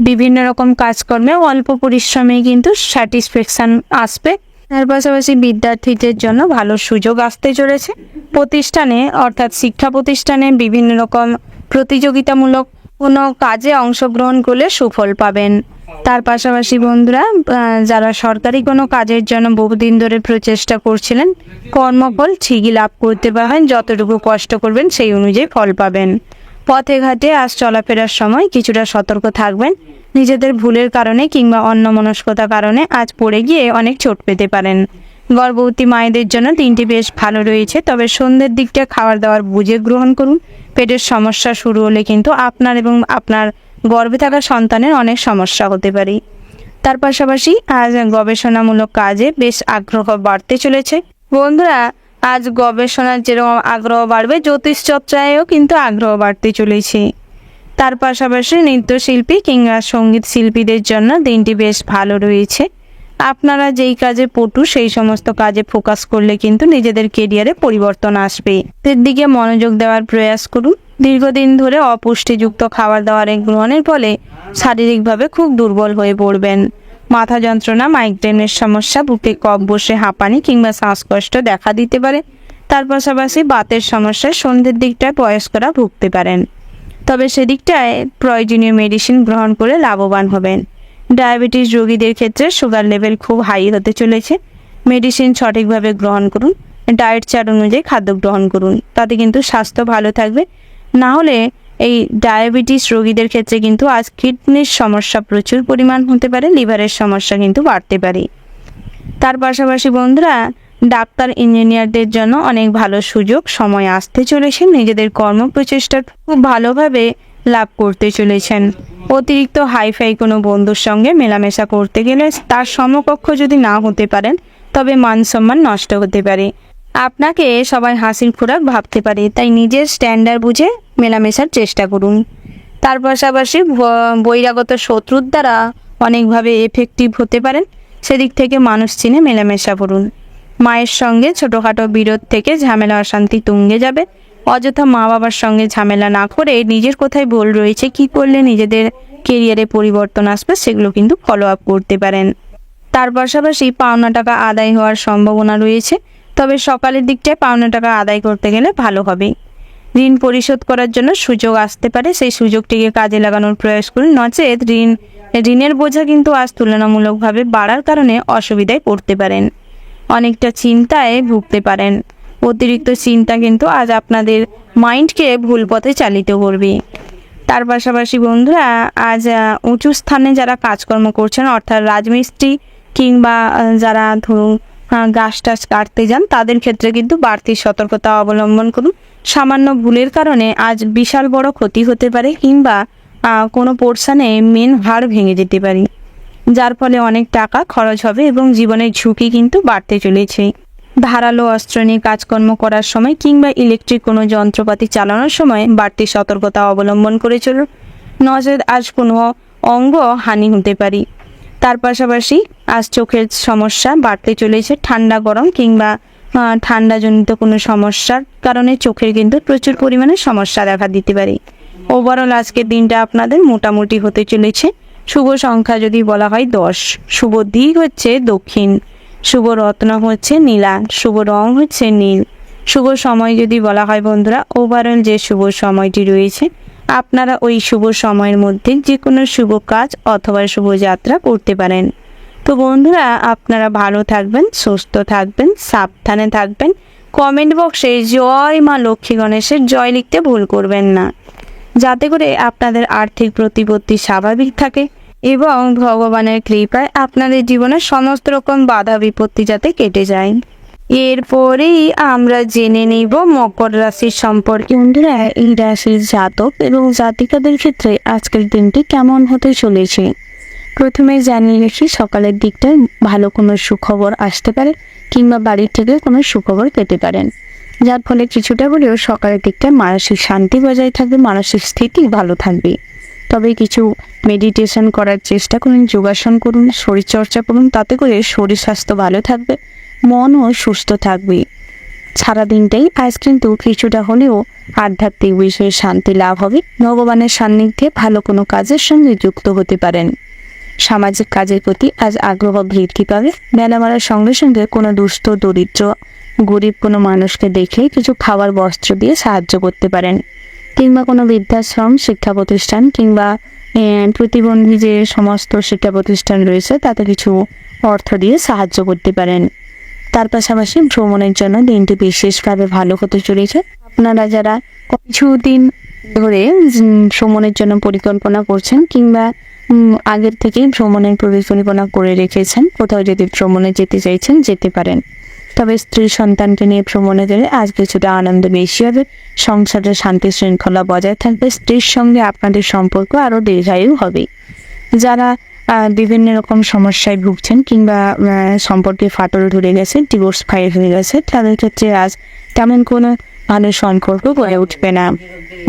বিভিন্ন রকম কাজকর্মে অল্প পরিশ্রমে কিন্তু স্যাটিসফ্যাকশন আসবে। তার পাশাপাশি বিদ্যার্থীদের জন্য ভালো সুযোগ আসতে চলেছে। প্রতিষ্ঠানে অর্থাৎ শিক্ষা প্রতিষ্ঠানে বিভিন্ন রকম প্রতিযোগিতামূলক কোনো কাজে অংশগ্রহণ করলে সুফল পাবেন। তার পাশাপাশি বন্ধুরা, যারা সরকারি কোনো কাজের জন্য বহুদিন ধরে প্রচেষ্টা করছিলেন, কর্মফল ঠিকই লাভ করতে পারবেন। যতটুকু কষ্ট করবেন সেই অনুযায়ী ফল পাবেন। পথে ঘাটে আজ চলাফেরার সময় কিছুটা সতর্ক থাকবেন। নিজেদের ভুলের কারণে কিংবা অন্যমনস্কতার কারণে আজ পড়ে গিয়ে অনেক চোট পেতে পারেন। গর্ভবতী মায়েদের জন্য দিনটি বেশ ভালো রয়েছে, তবে সন্ধ্যের দিকটা খাবার দাবার বুঝে গ্রহণ করুন। পেটের সমস্যা শুরু হলে কিন্তু আপনার এবং আপনার গর্ভে থাকা সন্তানের অনেক সমস্যা হতে পারে। তার পাশাপাশি আজ গবেষণামূলক কাজে বেশ আগ্রহ বাড়তে চলেছে। বন্ধুরা, আজ গবেষণার যেরকম আগ্রহ বাড়বে, জ্যোতিষ চর্চায়ও কিন্তু আগ্রহ বাড়তে চলেছে। তার পাশাপাশি নৃত্যশিল্পী কিংবা সঙ্গীত শিল্পীদের জন্য দিনটি বেশ ভালো রয়েছে। আপনারা যেই কাজে পটু সেই সমস্ত কাজে ফোকাস করলে কিন্তু নিজেদের কেরিয়ারে পরিবর্তন আসবে। এর দিকে মনোযোগ দেওয়ার প্রয়াস করুন। দীর্ঘদিন ধরে অপুষ্টিযুক্ত খাবার দাবার গ্রহণের ফলে শারীরিকভাবে খুব দুর্বল হয়ে পড়বেন। মাথা যন্ত্রণা, মাইগ্রেনের সমস্যা, বুকে কফ বসে হাঁপানি কিংবা শ্বাসকষ্ট দেখা দিতে পারে। তার পাশাপাশি বাতের সমস্যায় সন্ধ্যের দিকটায় বয়স্করা ভুগতে পারেন, তবে সেদিকটায় প্রয়োজনীয় মেডিসিন গ্রহণ করে লাভবান হবেন। ডায়াবেটিস রোগীদের ক্ষেত্রে সুগার লেভেল খুব হাই হতে চলেছে। মেডিসিন সঠিকভাবে গ্রহণ করুন, ডায়েট চার্ট অনুযায়ী খাদ্য গ্রহণ করুন, তাতে কিন্তু স্বাস্থ্য ভালো থাকবে। না হলে এই ডায়াবেটিস রোগীদের ক্ষেত্রে কিন্তু আজ কিডনির সমস্যা প্রচুর পরিমাণ হতে পারে, লিভারের সমস্যা কিন্তু বাড়তে পারে। তার পাশাপাশি বন্ধুরা, ডাক্তার ইঞ্জিনিয়ারদের জন্য অনেক ভালো সুযোগ সময় আসতে চলেছে। নিজেদের কর্মপ্রচেষ্টা খুব ভালোভাবে লাভ করতে চলেছেন। অতিরিক্ত হাইফাই কোনো বন্ধুর সঙ্গে মেলামেশা করতে গেলে তার সমকক্ষ যদি না হতে পারেন, তবে মান সম্মান নষ্ট হতে পারে। আপনাকে সবাই হাসির খোরাক ভাবতে পারে, তাই নিজের স্ট্যান্ডার্ড বুঝে মেলামেশার চেষ্টা করুন। তার পাশাপাশি বহিরাগত শত্রুর দ্বারা অনেকভাবে এফেক্টিভ হতে পারেন, সেদিক থেকে মানুষ চিনে মেলামেশা করুন। মায়ের সঙ্গে ছোটোখাটো বিরোধ থেকে ঝামেলা অশান্তি তুঙ্গে যাবে। অযথা মা বাবার সঙ্গে ঝামেলা না করে নিজের কোথায় ভুল রয়েছে, কি করলে নিজেদের কেরিয়ারে পরিবর্তন আসবে সেগুলো কিন্তু ফলো আপ করতে পারেন। তার পাশাপাশি পাওনা টাকা আদায় হওয়ার সম্ভাবনা রয়েছে, তবে সকালের দিকটায় পাওনা টাকা আদায় করতে গেলে ভালো হবে। ঋণ পরিশোধ করার জন্য সুযোগ আসতে পারে, সেই সুযোগটিকে কাজে লাগানোর প্রয়াস করুন, নচেত ঋণের বোঝা কিন্তু আজ তুলনামূলকভাবে বাড়ার কারণে অসুবিধায় পড়তে পারেন। অনেকটা চিন্তায় ভুগতে পারেন। অতিরিক্ত চিন্তা কিন্তু আজ আপনাদের মাইন্ডকে ভুল পথে চালিত করবে। তার পাশাপাশি বন্ধুরা, আজ উঁচু স্থানে যারা কাজকর্ম করছেন, অর্থাৎ রাজমিস্ত্রি কিংবা যারা ধরুন গাছ টাছ কাটতে যান, তাদের ক্ষেত্রে কিন্তু বাড়তি সতর্কতা অবলম্বন করুন। সামান্য ভুলের কারণে আজ বিশাল বড় ক্ষতি হতে পারে, কিংবা কোনো পোর্শনে মেন হাড় ভেঙে যেতে পারে, যার ফলে অনেক টাকা খরচ হবে এবং জীবনের ঝুঁকি কিন্তু বাড়তে চলেছে। ধারালো অস্ত্র নিয়ে কাজকর্ম করার সময় কিংবা ইলেকট্রিক কোনো যন্ত্রপাতি চালানোর সময় বাড়তি সতর্কতা অবলম্বন করে চলুন, নচেত আজ কোনো অঙ্গ হানি হতে পারে। তার পাশাপাশি আজ চোখের সমস্যা বাড়তে চলেছে। ঠান্ডা গরম কিংবা ঠান্ডাজনিত কোনো সমস্যার কারণে চোখের কিন্তু প্রচুর পরিমাণে সমস্যা দেখা দিতে পারে। ওভারঅল আজকের দিনটা আপনাদের মোটামুটি হতে চলেছে। শুভ সংখ্যা যদি বলা হয় 10, শুভ দিক হচ্ছে দক্ষিণ, শুভ রত্ন হচ্ছে নীলা, শুভ রং হচ্ছে নীল। শুভ সময় যদি বলা হয় বন্ধুরা, ওভারঅল যে শুভ সময়টি রয়েছে, আপনারা ওই শুভ সময়ের মধ্যে যে কোনো শুভ কাজ অথবা শুভযাত্রা করতে পারেন। তো বন্ধুরা, আপনারা ভালো থাকবেন, সুস্থ থাকবেন, সাবধানে থাকবেন। কমেন্ট বক্সে জয় মা লক্ষ্মী গণেশের জয় লিখতে ভুল করবেন না, যাতে করে আপনাদের আর্থিক প্রতিপত্তি স্বাভাবিক থাকে এবং ভগবানের কৃপায় আপনাদের জীবনের সমস্ত রকম বাধা বিপত্তি যাতে কেটে যায়। এরপরেই আমরা জেনে নিব মকর রাশির সম্পর্কে। বন্ধুরা, এই রাশির জাতক এবং জাতিকাদের ক্ষেত্রে আজকের দিনটি কেমন হতে চলেছে। প্রথমে জানিয়ে রাখি, সকালের দিকটায় ভালো কোনো সুখবর আসতে পারে কিংবা বাড়ির থেকে কোনো সুখবর পেতে পারেন, যার ফলে কিছুটা হলেও সকালের দিকটায় মানসিক শান্তি বজায় থাকবে, মানসিক স্থিতি ভালো থাকবে। তবে কিছু মেডিটেশন করার চেষ্টা করুন, যোগাসন করুন, শরীরচর্চা করুন, তাতে করে শরীর স্বাস্থ্য ভালো থাকবে, মনও সুস্থ থাকবে। সারাদিনটাই আজ কিন্তু কিছুটা হলেও আধ্যাত্মিক বিষয়ে শান্তি লাভ হবে। ভগবানের সান্নিধ্যে ভালো কোনো কাজের সঙ্গে যুক্ত হতে পারেন। সামাজিক কাজের প্রতি আজ আগ্রহ বৃদ্ধি পাবে। বেলা বাড়ার সঙ্গে সঙ্গে কোনো দুস্থ, দরিদ্র, গরিব কোনো মানুষকে দেখলে কিছু খাবার বস্ত্র দিয়ে সাহায্য করতে পারেন, কিংবা কোনো বৃদ্ধাশ্রম, শিক্ষা প্রতিষ্ঠান কিংবা প্রতিবন্ধী যে সমস্ত শিক্ষা প্রতিষ্ঠান রয়েছে তাতে কিছু অর্থ দিয়ে সাহায্য করতে পারেন। তার পাশাপাশি ভ্রমণের জন্য দিনটি বিশেষভাবে ভালো হতে চলেছে। আপনারা যারা কিছুদিন ধরে ভ্রমণের জন্য পরিকল্পনা করছেন কিংবা আগের থেকেই ভ্রমণের পরিকল্পনা করে রেখেছেন, কোথাও যদি ভ্রমণে যেতে চাইছেন যেতে পারেন। তবে স্ত্রী সন্তানকে নিয়ে ভ্রমণে গেলে আজ কিছুটা আনন্দ বেশি হবে, সংসারে শান্তি শৃঙ্খলা বজায় থাকবে, স্ত্রীর সঙ্গে আপনাদের সম্পর্ক আরও দীর্ঘায়ু হবে। যারা বিভিন্ন রকম সমস্যায় ভুগছেন কিংবা সম্পর্কে ফাটল ধরে গেছে, ডিভোর্স ফাইল হয়ে গেছে, তাদের ক্ষেত্রে আজ তেমন কোনো ভালো সম্পর্ক গড়ে উঠবে না।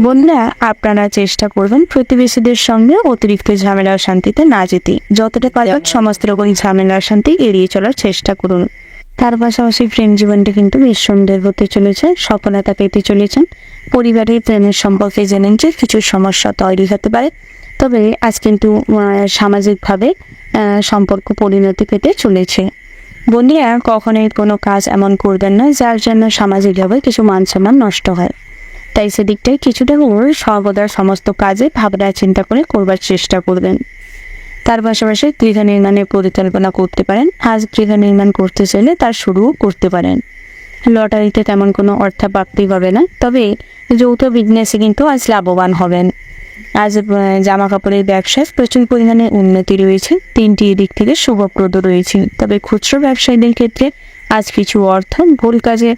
বন্ধুরা, আপনারা চেষ্টা করবেন প্রতিবেশীদের সঙ্গে অতিরিক্ত ঝামেলা শান্তিতে না যেতে। যতটা পারেন সমস্ত রকম ঝামেলা শান্তি এড়িয়ে চলার চেষ্টা করুন। তার পাশাপাশি প্রেম জীবনটা কিন্তু বেশ সুন্দর হতে চলেছে, সফলতা পেতে চলেছেন। পরিবারের প্রেমের সম্পর্কে জেনেন যে কিছু সমস্যা তৈরি হতে পারে, তবে আজ কিন্তু সামাজিকভাবে সম্পর্ক পরিণতি পেতে চলেছে। বন্ধুরা, কখনোই কোনো কাজ এমন করবেন না যার জন্য সামাজিকভাবে কিছু মান সম্মান নষ্ট হয়। তাই সেদিকটাই কিছুটা করে সর্বদা সমস্ত কাজে ভাবনা চিন্তা করে করবার চেষ্টা করবেন। তার পাশাপাশি গৃহ নির্মাণের পরিকল্পনা করতে পারেন। আজ গৃহ নির্মাণ করতে চাইলে তার শুরুও করতে পারেন। লটারিতে তেমন কোনো অর্থপ্রাপ্তি হবে না, তবে যৌথ বিজনেসে কিন্তু আজ লাভবান হবেন। আজ জামা কাপড়ের ব্যবসায় প্রচুর পরিমাণে উন্নতি রয়েছে, তিনটি দিক থেকে শুভপ্রদ রয়েছে। তবে খুচরো ব্যবসায়ীদের ক্ষেত্রে আজ কিছু অর্থ ভুল কাজে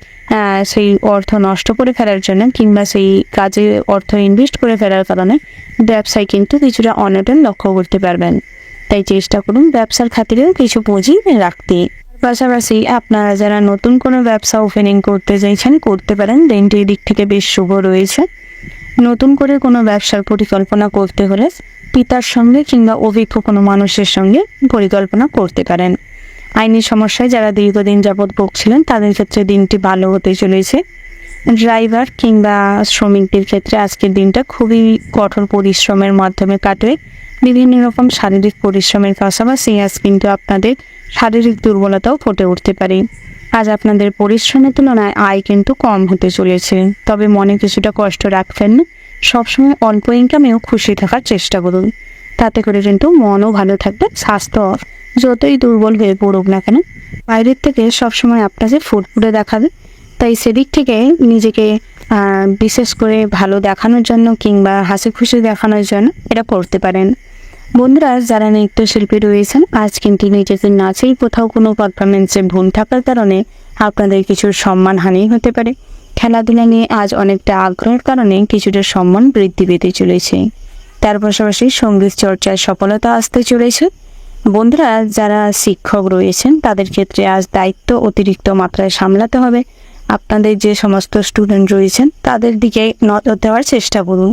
সেই অর্থ নষ্ট করে ফেলার জন্য কিংবা সেই কাজে অর্থ ইনভেস্ট করে ফেলার কারণে ব্যবসায় কিন্তু কিছুটা অনটন লক্ষ্য করতে পারবেন। তাই চেষ্টা করুন ব্যবসার খাতিরেও কিছু পুঁজি রাখতে। পাশাপাশি আপনারা যারা নতুন কোনো ব্যবসা ওপেনিং করতে চাইছেন করতে পারেন, দিনটি দিক থেকে বেশ শুভ রয়েছে। নতুন করে কোনো ব্যবসার পরিকল্পনা করতে হলে পিতার সঙ্গে কিংবা অভিজ্ঞ কোনো মানুষের সঙ্গে পরিকল্পনা করতে পারেন। আইনি সমস্যায় যারা দীর্ঘদিন যাবৎ ভুগছিলেন তাদের ক্ষেত্রে দিনটি ভালো হতে চলেছে। ড্রাইভার কিংবা শ্রমিকদের ক্ষেত্রে আজকের দিনটা খুবই কঠোর পরিশ্রমের মাধ্যমে কাটবে। বিভিন্ন রকম শারীরিক পরিশ্রমের পাশাপাশি আজ কিন্তু আপনাদের শারীরিক দুর্বলতাও ফুটে উঠতে পারে। আজ আপনাদের পরিশ্রমের তুলনায় আয় কিন্তু কম হতে চলেছে, তবে মনে কিছুটা কষ্ট রাখবেন না। সবসময় অল্প ইনকামেও খুশি থাকার চেষ্টা করুন, তাতে করে কিন্তু মনও ভালো থাকবে। স্বাস্থ্য যতই দুর্বল হয়ে পড়ুক না কেন, বাইরের থেকে সবসময় আপনাকে ফুটফুটে দেখাবে। তাই সেদিক থেকে নিজেকে বিশেষ করে ভালো দেখানোর জন্য কিংবা হাসি খুশি দেখানোর জন্য এটা করতে পারেন। বন্ধুরা, যারা নৃত্যশিল্পী রয়েছেন, আজ কিন্তু নিজেদের নাচেই কোথাও কোনো পারফরমেন্সে ভুল থাকার কারণে আপনাদের কিছু সম্মানহানি হতে পারে। খেলাধুলা নিয়ে আজ অনেকটা আগ্রহের কারণে কিছুটা সম্মান বৃদ্ধি পেতে চলেছে। তার পাশাপাশি সঙ্গীত চর্চায় সফলতা আসতে চলেছে। বন্ধুরা, যারা শিক্ষক রয়েছেন তাদের ক্ষেত্রে আজ দায়িত্ব অতিরিক্ত মাত্রায় সামলাতে হবে। আপনাদের যে সমস্ত স্টুডেন্ট রয়েছেন তাদের দিকে নজর দেওয়ার চেষ্টা করুন।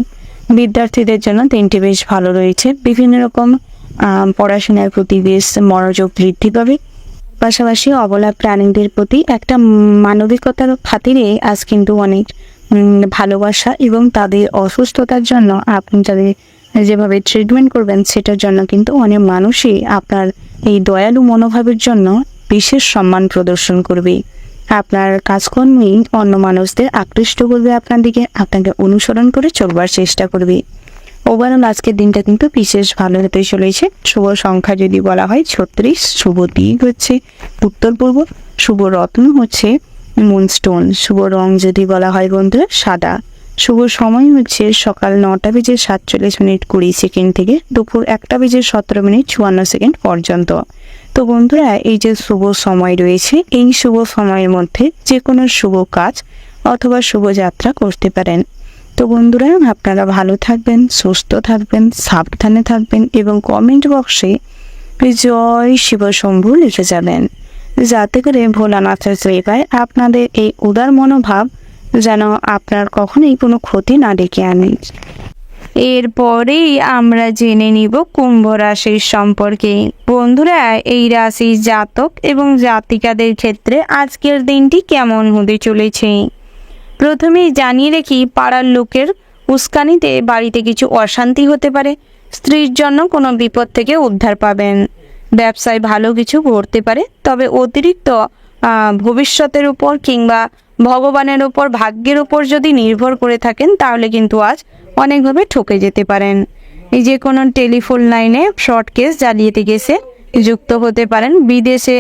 বিদ্যার্থীদের জন্য দিনটি বেশ ভালো রয়েছে। বিভিন্ন রকম পড়াশোনার প্রতি বেশ মনোযোগ বৃদ্ধি পাবে। পাশাপাশি অবলা প্রাণীদের প্রতি একটা মানবিকতার খাতিরে আজ কিন্তু অনেক ভালোবাসা এবং তাদের অসুস্থতার জন্য আপনি যাদের যেভাবে ট্রিটমেন্ট করবেন সেটার জন্য কিন্তু অনেক মানুষই আপনার এই দয়ালু মনোভাবের জন্য বিশেষ সম্মান প্রদর্শন করবে। আপনার কাজকর্মেই অন্য মানুষদের আকৃষ্ট করবে আপনার দিকে, আপনাকে অনুসরণ করে চলবার চেষ্টা করবে। ওভারঅল আজকের দিনটা কিন্তু বিশেষ ভালো হতে চলেছে। শুভ সংখ্যা যদি বলা হয় 36, শুভ দিক হচ্ছে উত্তর পূর্ব, শুভ রত্ন হচ্ছে মুনস্টোন, শুভ রং যদি বলা হয় বন্ধুরা সাদা, শুভ সময় হচ্ছে সকাল 9:47:20 থেকে দুপুর 1:17:54 পর্যন্ত। তো বন্ধুরা, এই যে শুভ সময় রয়েছে, এই শুভ সময়ের মধ্যে যে কোনো শুভ কাজ অথবা শুভযাত্রা করতে পারেন। তো বন্ধুরা, আপনারা ভালো থাকবেন, সুস্থ থাকবেন, সাবধানে থাকবেন এবং কমেন্ট বক্সে জয় শিব শম্ভু লিখে যাবেন, যাতে করে ভোলানাথের কৃপায় আপনাদের এই উদার মনোভাব যেন আপনার কখনোই কোনো ক্ষতি না ডেকে আনে। এরপরেই আমরা জেনে নিব কুম্ভ রাশির সম্পর্কে। বন্ধুরা, এই রাশির জাতক এবং জাতিকাদের ক্ষেত্রে আজকের দিনটি কেমন হতে চলেছে। প্রথমেই জানিয়ে রেখি, পাড়ার লোকের উস্কানিতে বাড়িতে কিছু অশান্তি হতে পারে। স্ত্রীর জন্য কোনো বিপদ থেকে উদ্ধার পাবেন। ব্যবসায় ভালো কিছু ঘটতে পারে, তবে অতিরিক্ত ভবিষ্যতের উপর কিংবা ভগবানের উপর, ভাগ্যের উপর যদি নির্ভর করে থাকেন তাহলে কিন্তু আজ অনেকভাবে ঠকে যেতে পারেন। এই যে কোনো টেলিফোন লাইনে শর্ট কেস, জালিয়াতি কেসে যুক্ত হতে পারেন। বিদেশে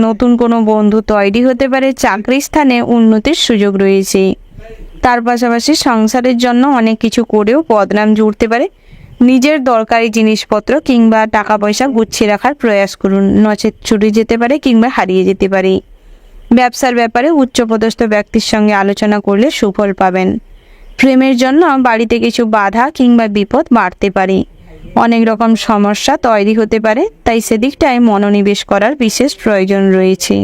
নতুন কোনো বন্ধু তৈরি হতে পারে। চাকরি স্থানে উন্নতির সুযোগ রয়েছে। তার পাশাপাশি সংসারের জন্য অনেক কিছু করেও বদনাম জুড়তে পারে। নিজের দরকারি জিনিসপত্র কিংবা টাকা পয়সা গুছিয়ে রাখার প্রয়াস করুন, নচেত চুরি যেতে পারে কিংবা হারিয়ে যেতে পারে। ব্যবসার ব্যাপারে উচ্চপদস্থ ব্যক্তির সঙ্গে আলোচনা করলে সুফল পাবেন। প্রেমের জন্য বাড়িতে কিছু বাধা কিংবা বিপদ বাড়তে পারে। অনেক রকম সমস্যা তৈরি হতে পারে, তাই সেদিকটায় মনোনিবেশ করার বিশেষ প্রয়োজন রয়েছে।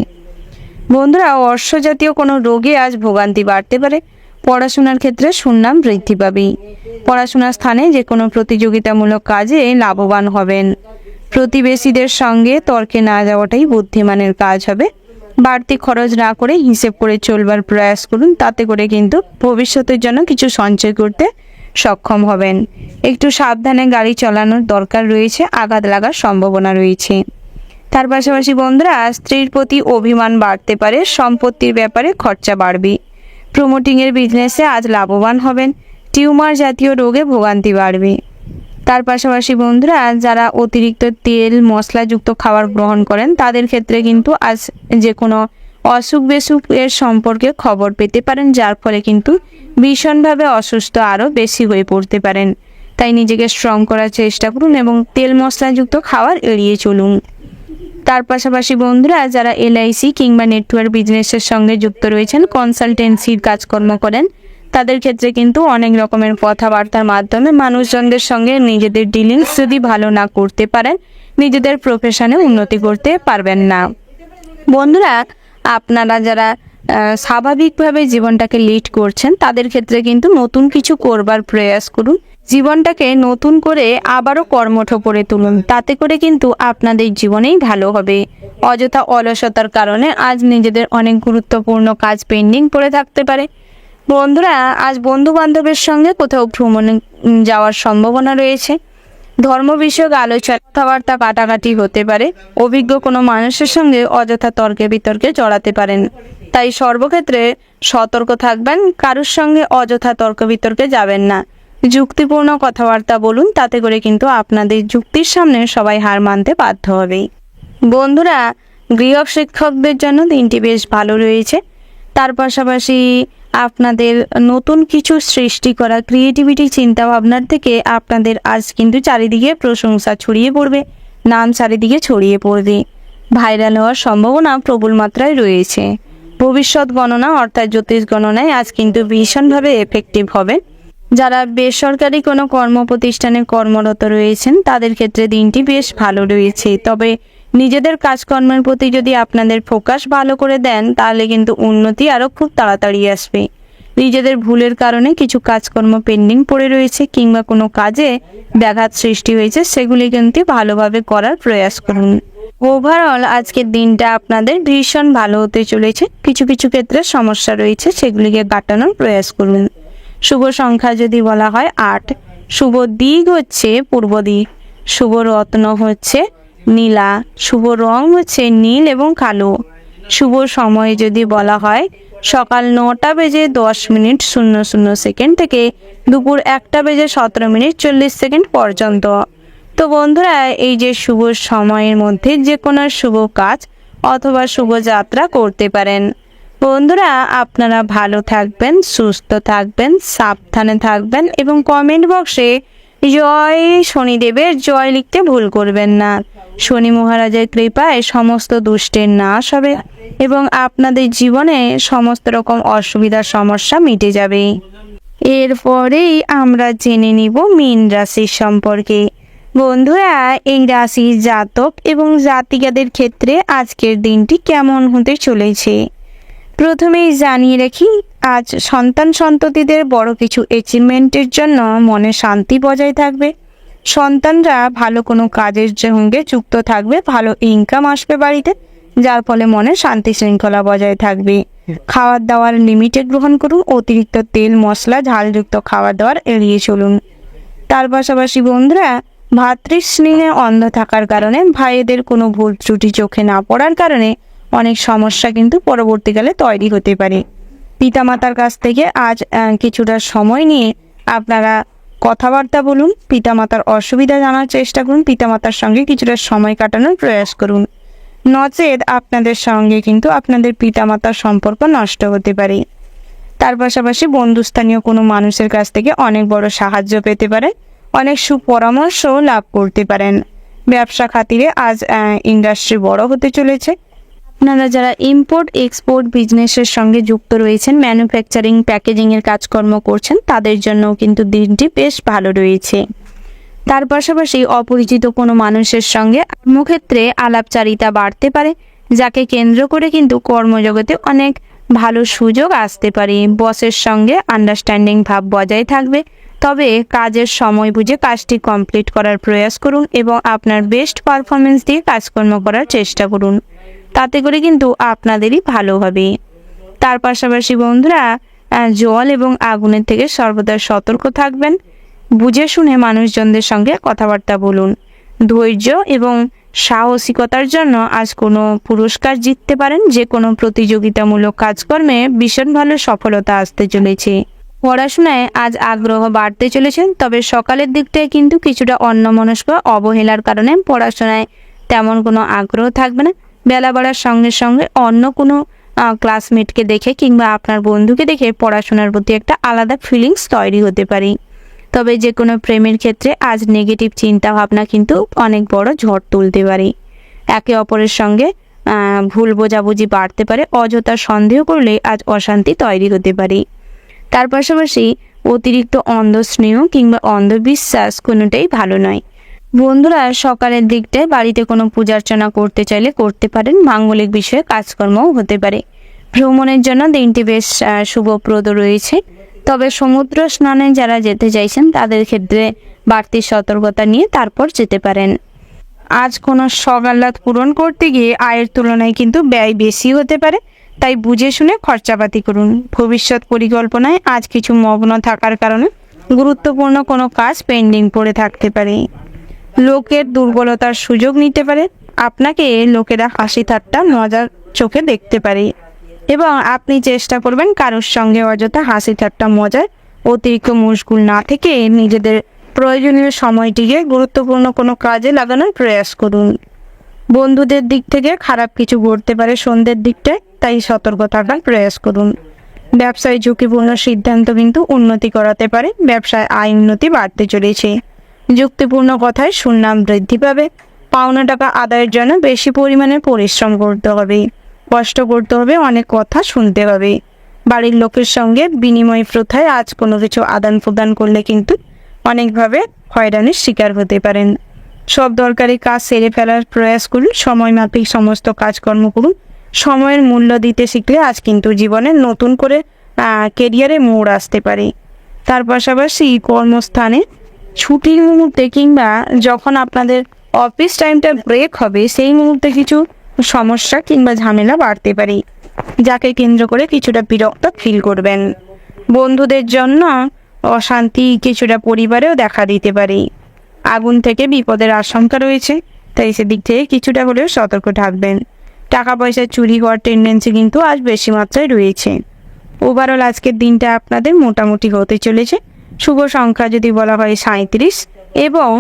বন্ধুরা, অর্শজাতীয় কোনো রোগে আজ ভোগান্তি বাড়তে পারে। পড়াশোনার ক্ষেত্রে সুনাম বৃদ্ধি পাবে। পড়াশোনার স্থানে যে কোনো প্রতিযোগিতামূলক কাজে লাভবান হবেন। প্রতিবেশীদের সঙ্গে তর্কে না যাওয়াটাই বুদ্ধিমানের কাজ হবে। বাড়তি খরচ না করে হিসেব করে চলবার প্রয়াস করুন, তাতে করে কিন্তু ভবিষ্যতের জন্য কিছু সঞ্চয় করতে সক্ষম হবেন। একটু সাবধানে গাড়ি চালানোর দরকার রয়েছে, আঘাত লাগার সম্ভাবনা রয়েছে। তার পাশাপাশি বন্ধুরা, স্ত্রীর প্রতি অভিমান বাড়তে পারে। সম্পত্তির ব্যাপারে খরচা বাড়বে। প্রমোটিংয়ের বিজনেসে আজ লাভবান হবেন। টিউমার জাতীয় রোগে ভোগান্তি বাড়বে। তার পাশাপাশি বন্ধুরা, যারা অতিরিক্ত তেল মশলাযুক্ত খাবার গ্রহণ করেন তাদের ক্ষেত্রে কিন্তু আজ যে কোনো অসুখ বিসুখ এর সম্পর্কে খবর পেতে পারেন, যার ফলে কিন্তু ভীষণভাবে অসুস্থ আরও বেশি হয়ে পড়তে পারেন। তাই নিজেকে স্ট্রং করার চেষ্টা করুন এবং তেল মশলাযুক্ত খাবার এড়িয়ে চলুন। তার পাশাপাশি বন্ধুরা, যারা LIC কিংবা নেটওয়ার্ক বিজনেসের সঙ্গে যুক্ত রয়েছেন, কনসালটেন্সির কাজকর্ম করেন, তাদের ক্ষেত্রে কিন্তু অনেক রকমের কথাবার্তার মাধ্যমে মানুষজনদের সঙ্গে নিজেদের ডিলিংস যদি ভালো না করতে পারেন, নিজেদের প্রফেশনে উন্নতি করতে পারবেন না। বন্ধুরা, আপনারা যারা স্বাভাবিকভাবে জীবনটাকে লিড করছেন তাদের ক্ষেত্রে কিন্তু নতুন কিছু করবার প্রয়াস করুন। জীবনটাকে নতুন করে আবারও কর্মঠ করে তুলুন, তাতে করে কিন্তু আপনাদের জীবনেই ভালো হবে। অযথা অলসতার কারণে আজ নিজেদের অনেক গুরুত্বপূর্ণ কাজ পেন্ডিং পড়ে থাকতে পারে। বন্ধুরা, আজ বন্ধু বান্ধবের সঙ্গে কোথাও ভ্রমণে যাওয়ার সম্ভাবনা রয়েছে। ধর্ম বিষয়ক আলোচনা, কথাবার্তা কাটাকাটি হতে পারে। অভিজ্ঞ কোনো মানুষের সঙ্গে অযথা তর্কে বিতর্কে জড়াতে পারেন, তাই সর্বক্ষেত্রে সতর্ক থাকবেন। কারোর সঙ্গে অযথা তর্ক বিতর্কে যাবেন না। যুক্তিপূর্ণ কথাবার্তা বলুন, তাতে করে কিন্তু আপনাদের যুক্তির সামনে সবাই হার মানতে বাধ্য হবে। বন্ধুরা, গৃহ শিক্ষকদের জন্য দিনটি বেশ ভালো রয়েছে। তার পাশাপাশি আপনাদের নতুন কিছু সৃষ্টি করা, ক্রিয়েটিভিটি চিন্তা ভাবনার থেকে আপনাদের আজ কিন্তু চারিদিকে প্রশংসা ছড়িয়ে পড়বে, নাম চারিদিকে ছড়িয়ে পড়বে। ভাইরাল হওয়ার সম্ভাবনা প্রবল মাত্রায় রয়েছে। ভবিষ্যৎ গণনা অর্থাৎ জ্যোতিষ গণনায় আজ কিন্তু ভীষণভাবে এফেক্টিভ হবে। যারা বেসরকারি কোনো কর্মপ্রতিষ্ঠানে কর্মরত রয়েছেন তাদের ক্ষেত্রে দিনটি বেশ ভালো রয়েছে। তবে নিজেদের কাজকর্মের প্রতি যদি আপনাদের ফোকাস ভালো করে দেন, তাহলে কিন্তু উন্নতি আরও খুব তাড়াতাড়ি আসবে। নিজেদের ভুলের কারণে কিছু কাজকর্ম পেন্ডিং পড়ে রয়েছে কিংবা কোনো কাজে ব্যাঘাত সৃষ্টি হয়েছে, সেগুলি কিন্তু ভালোভাবে করার প্রয়াস করুন। ওভারঅল আজকের দিনটা আপনাদের ভীষণ ভালো হতে চলেছে। কিছু কিছু ক্ষেত্রে সমস্যা রয়েছে, সেগুলিকে কাটানোর প্রয়াস করুন। শুভ সংখ্যা যদি বলা হয় 8, শুভ দিক হচ্ছে পূর্ব দিক, শুভ রত্ন হচ্ছে নীলা, শুভ রং হচ্ছে নীল এবং কালো। শুভ সময় যদি বলা হয় সকাল 9:10:00 থেকে দুপুর 1:17:40 পর্যন্ত। তো বন্ধুরা, এই যে শুভ সময়ের মধ্যে যে কোনো শুভ কাজ অথবা শুভ যাত্রা করতে পারেন। বন্ধুরা, আপনারা ভালো থাকবেন, সুস্থ থাকবেন, সাবধানে থাকবেন এবং কমেন্ট বক্সে জয় শনিদেবের জয় লিখতে ভুল করবেন না। শনি মহারাজের কৃপায় সমস্ত দুষ্টের নাশ হবে এবং আপনাদের জীবনে সমস্ত রকম অসুবিধা সমস্যা মিটে যাবে। এরপরেই আমরা জেনে নিব মীন রাশির সম্পর্কে। বন্ধুরা, এই রাশির জাতক এবং জাতিকাদের ক্ষেত্রে আজকের দিনটি কেমন হতে চলেছে। প্রথমেই জানিয়ে রাখি, আজ সন্তান সন্ততিদের বড় কিছু অ্যাচিভমেন্টের জন্য মনে শান্তি বজায় থাকবে। সন্তানরা ভালো কোনো কাজের সঙ্গে যুক্ত থাকবে, ভালো ইনকাম আসবে বাড়িতে, যার ফলে মনে শান্তি শৃঙ্খলা বজায় থাকবে। খাওয়ার দাওয়ার লিমিটে গ্রহণ করুন। অতিরিক্ত তেল মশলা ঝালযুক্ত খাবার দাবার এড়িয়ে চলুন। তার পাশাপাশি বন্ধুরা, ভাতৃস্নেহে অন্ধ থাকার কারণে, ভাইদের কোনো ভুল ত্রুটি চোখে না পড়ার কারণে অনেক সমস্যা কিন্তু পরবর্তীকালে তৈরি হতে পারে। পিতামাতার কাছ থেকে আজ কিছুটা সময় নিয়ে আপনারা কথাবার্তা বলুন, পিতামাতার অসুবিধা জানার চেষ্টা করুন, পিতামাতার সঙ্গে কিছুটা সময় কাটানোর প্রয়াস করুন। নচেত আপনাদের সঙ্গে কিন্তু আপনাদের পিতামাতার সম্পর্ক নষ্ট হতে পারে। তার পাশাপাশি বন্ধুস্থানীয় কোনো মানুষের কাছ থেকে অনেক বড় সাহায্য পেতে পারেন, অনেক সুপরামর্শ লাভ করতে পারেন। ব্যবসা খাতিরে আজ ইন্ডাস্ট্রি বড় হতে চলেছে। আপনারা যারা ইম্পোর্ট এক্সপোর্ট বিজনেসের সঙ্গে যুক্ত রয়েছেন, ম্যানুফ্যাকচারিং প্যাকেজিংয়ের কাজকর্ম করছেন, তাদের জন্য কিন্তু দিনটি বেশ ভালো রয়েছে। তার পাশাপাশি অপরিচিত কোনো মানুষের সঙ্গে কর্মক্ষেত্রে আলাপচারিতা বাড়তে পারে, যাকে কেন্দ্র করে কিন্তু কর্মজগতে অনেক ভালো সুযোগ আসতে পারে। বসের সঙ্গে আন্ডারস্ট্যান্ডিং ভাব বজায় থাকবে। তবে কাজের সময় বুঝে কাজটি কমপ্লিট করার প্রয়াস করুন এবং আপনার বেস্ট পারফরমেন্স দিয়ে কাজকর্ম করার চেষ্টা করুন, তাতে করে কিন্তু আপনাদেরই ভালো হবে। তার পাশাপাশি বন্ধুরা, জল এবং আগুনের থেকে সর্বদা সতর্ক থাকবেন। বুঝে শুনে মানুষজনদের সঙ্গে কথাবার্তা বলুন। ধৈর্য এবং সাহসিকতার জন্য আজ কোনো পুরস্কার জিততে পারেন। যে কোনো প্রতিযোগিতামূলক কাজকর্মে ভীষণ ভালো সফলতা আসতে চলেছে। পড়াশোনায় আজ আগ্রহ বাড়তে চলেছে, তবে সকালের দিকটায় কিন্তু কিছুটা অন্যমনস্ক অবহেলার কারণে পড়াশোনায় তেমন কোনো আগ্রহ থাকবে না। বেলা বাড়ার সঙ্গে সঙ্গে অন্য কোনো ক্লাসমেটকে দেখে কিংবা আপনার বন্ধুকে দেখে পড়াশোনার প্রতি একটা আলাদা ফিলিংস তৈরি হতে পারে। তবে যে কোনো প্রেমের ক্ষেত্রে আজ নেগেটিভ চিন্তা ভাবনা কিন্তু অনেক বড় ঝড় তুলতে পারে। একে অপরের সঙ্গে ভুল বোঝাবুঝি বাড়তে পারে। অযথা সন্দেহ করলে আজ অশান্তি তৈরি হতে পারে। তার পাশাপাশি অতিরিক্ত অন্ধ স্নেহ কিংবা অন্ধবিশ্বাস কোনোটাই ভালো নয়। বন্ধুরা, সকালের দিকটায় বাড়িতে কোনো পূজার্চনা করতে চাইলে করতে পারেন। মাঙ্গলিক বিষয়ে কাজকর্মও হতে পারে। ভ্রমণের জন্য দিনটি বেশ শুভপ্রদ রয়েছে। তবে সমুদ্র স্নানে যারা যেতে চাইছেন তাদের ক্ষেত্রে বাড়তি সতর্কতা নিয়ে তারপর যেতে পারেন। আজ কোনো সকালাত পূরণ করতে গিয়ে আয়ের তুলনায় কিন্তু ব্যয় বেশি হতে পারে। তাই বুঝে শুনে খরচাপাতি করুন। ভবিষ্যৎ পরিকল্পনায় আজ কিছু মগ্ন থাকার কারণে গুরুত্বপূর্ণ কোনো কাজ পেন্ডিং পড়ে থাকতে পারে। লোকের দুর্বলতার সুযোগ নিতে পারে। আপনাকে লোকেরা হাসি ঠাট্টা মজার চোখে দেখতে পারে এবং আপনি চেষ্টা করবেন কারোর সঙ্গে অযথা হাসি ঠাট্টা মজার অতিরিক্ত মুশগুল না থেকে নিজেদের প্রয়োজনীয় সময়টিকে গুরুত্বপূর্ণ কোনো কাজে লাগানোর প্রয়াস করুন। বন্ধুদের দিক থেকে খারাপ কিছু ঘটতে পারে সন্ধ্যের দিকটায়, তাই সতর্ক থাকার প্রয়াস করুন। ব্যবসায় ঝুঁকিপূর্ণ সিদ্ধান্ত কিন্তু উন্নতি করাতে পারে। ব্যবসায় আয় উন্নতি বাড়তে চলেছে। যুক্তিপূর্ণ কথায় সুনাম বৃদ্ধি পাবে। পাওনা টাকা আদায়ের জন্য বেশি পরিমাণে পরিশ্রম করতে হবে, কষ্ট করতে হবে, অনেক কথা শুনতে হবে। বাড়ির লোকের সঙ্গে বিনিময় প্রথায় আজ কোনো কিছু আদান প্রদান করলে কিন্তু অনেকভাবে হয়রানির শিকার হতে পারেন। সব দরকারি কাজ সেরে ফেলার প্রয়াস করুন। সময় মাফিক সমস্ত কাজকর্ম করুন। সময়ের মূল্য দিতে শিখলে আজ কিন্তু জীবনে নতুন করে কেরিয়ারে মোড় আসতে পারে। তার পাশাপাশি কর্মস্থানে ছুটির মুহূর্তে কিংবা যখন আপনাদের অফিস টাইমটা ব্রেক হবে সেই মুহূর্তে কিছু সমস্যা কিংবা ঝামেলা বাড়তে পারে, যাকে কেন্দ্র করে কিছুটা বিরক্ত ফিল করবেন। বন্ধুদের জন্য অশান্তি কিছুটা পরিবারেও দেখা দিতে পারে। আগুন থেকে বিপদের আশঙ্কা রয়েছে, তাই সেদিক থেকে কিছুটা হলেও সতর্ক থাকবেন। টাকা পয়সা চুরি হওয়ার টেন্ডেন্সি কিন্তু আজ বেশি মাত্রায় রয়েছে। ওভারঅল আজকের দিনটা আপনাদের মোটামুটি হতে চলেছে। শুভ সংখ্যা যদি বলা হয় 37 এবং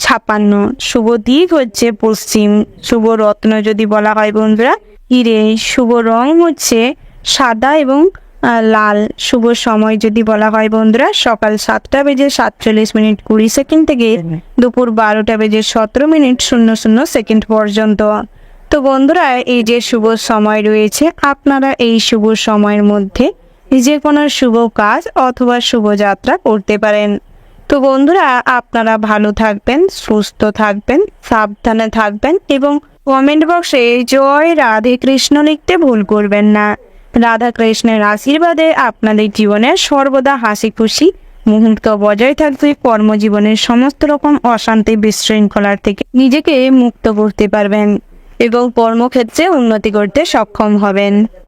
56। শুভ দিক হচ্ছে পশ্চিম। শুভ রত্ন যদি বলা হয় বন্ধুরা হিরে। শুভ রং হচ্ছে সাদা এবং লাল। শুভ সময় যদি বলা হয় বন্ধুরা সকাল 7:47:20 থেকে দুপুর 12:17:00 পর্যন্ত। তো বন্ধুরা এই যে শুভ সময় রয়েছে, আপনারা এই শুভ সময়ের মধ্যে যে কোনো শুভ কাজ অথবা শুভযাত্রা করতে পারেন। তো বন্ধুরা আপনারা ভালো থাকবেন, সুস্থ থাকবেন, সাবধানে থাকবেন এবং কমেন্ট বক্সে জয় রাধে কৃষ্ণ লিখতে ভুল করবেন না। রাধা কৃষ্ণের আশীর্বাদে আপনাদের জীবনে সর্বদা হাসি খুশি মুহূর্ত বজায় থাকবে। কর্মজীবনের সমস্ত রকম অশান্তি বিশৃঙ্খলার থেকে নিজেকে মুক্ত করতে পারবেন এবং কর্মক্ষেত্রে উন্নতি করতে সক্ষম হবেন।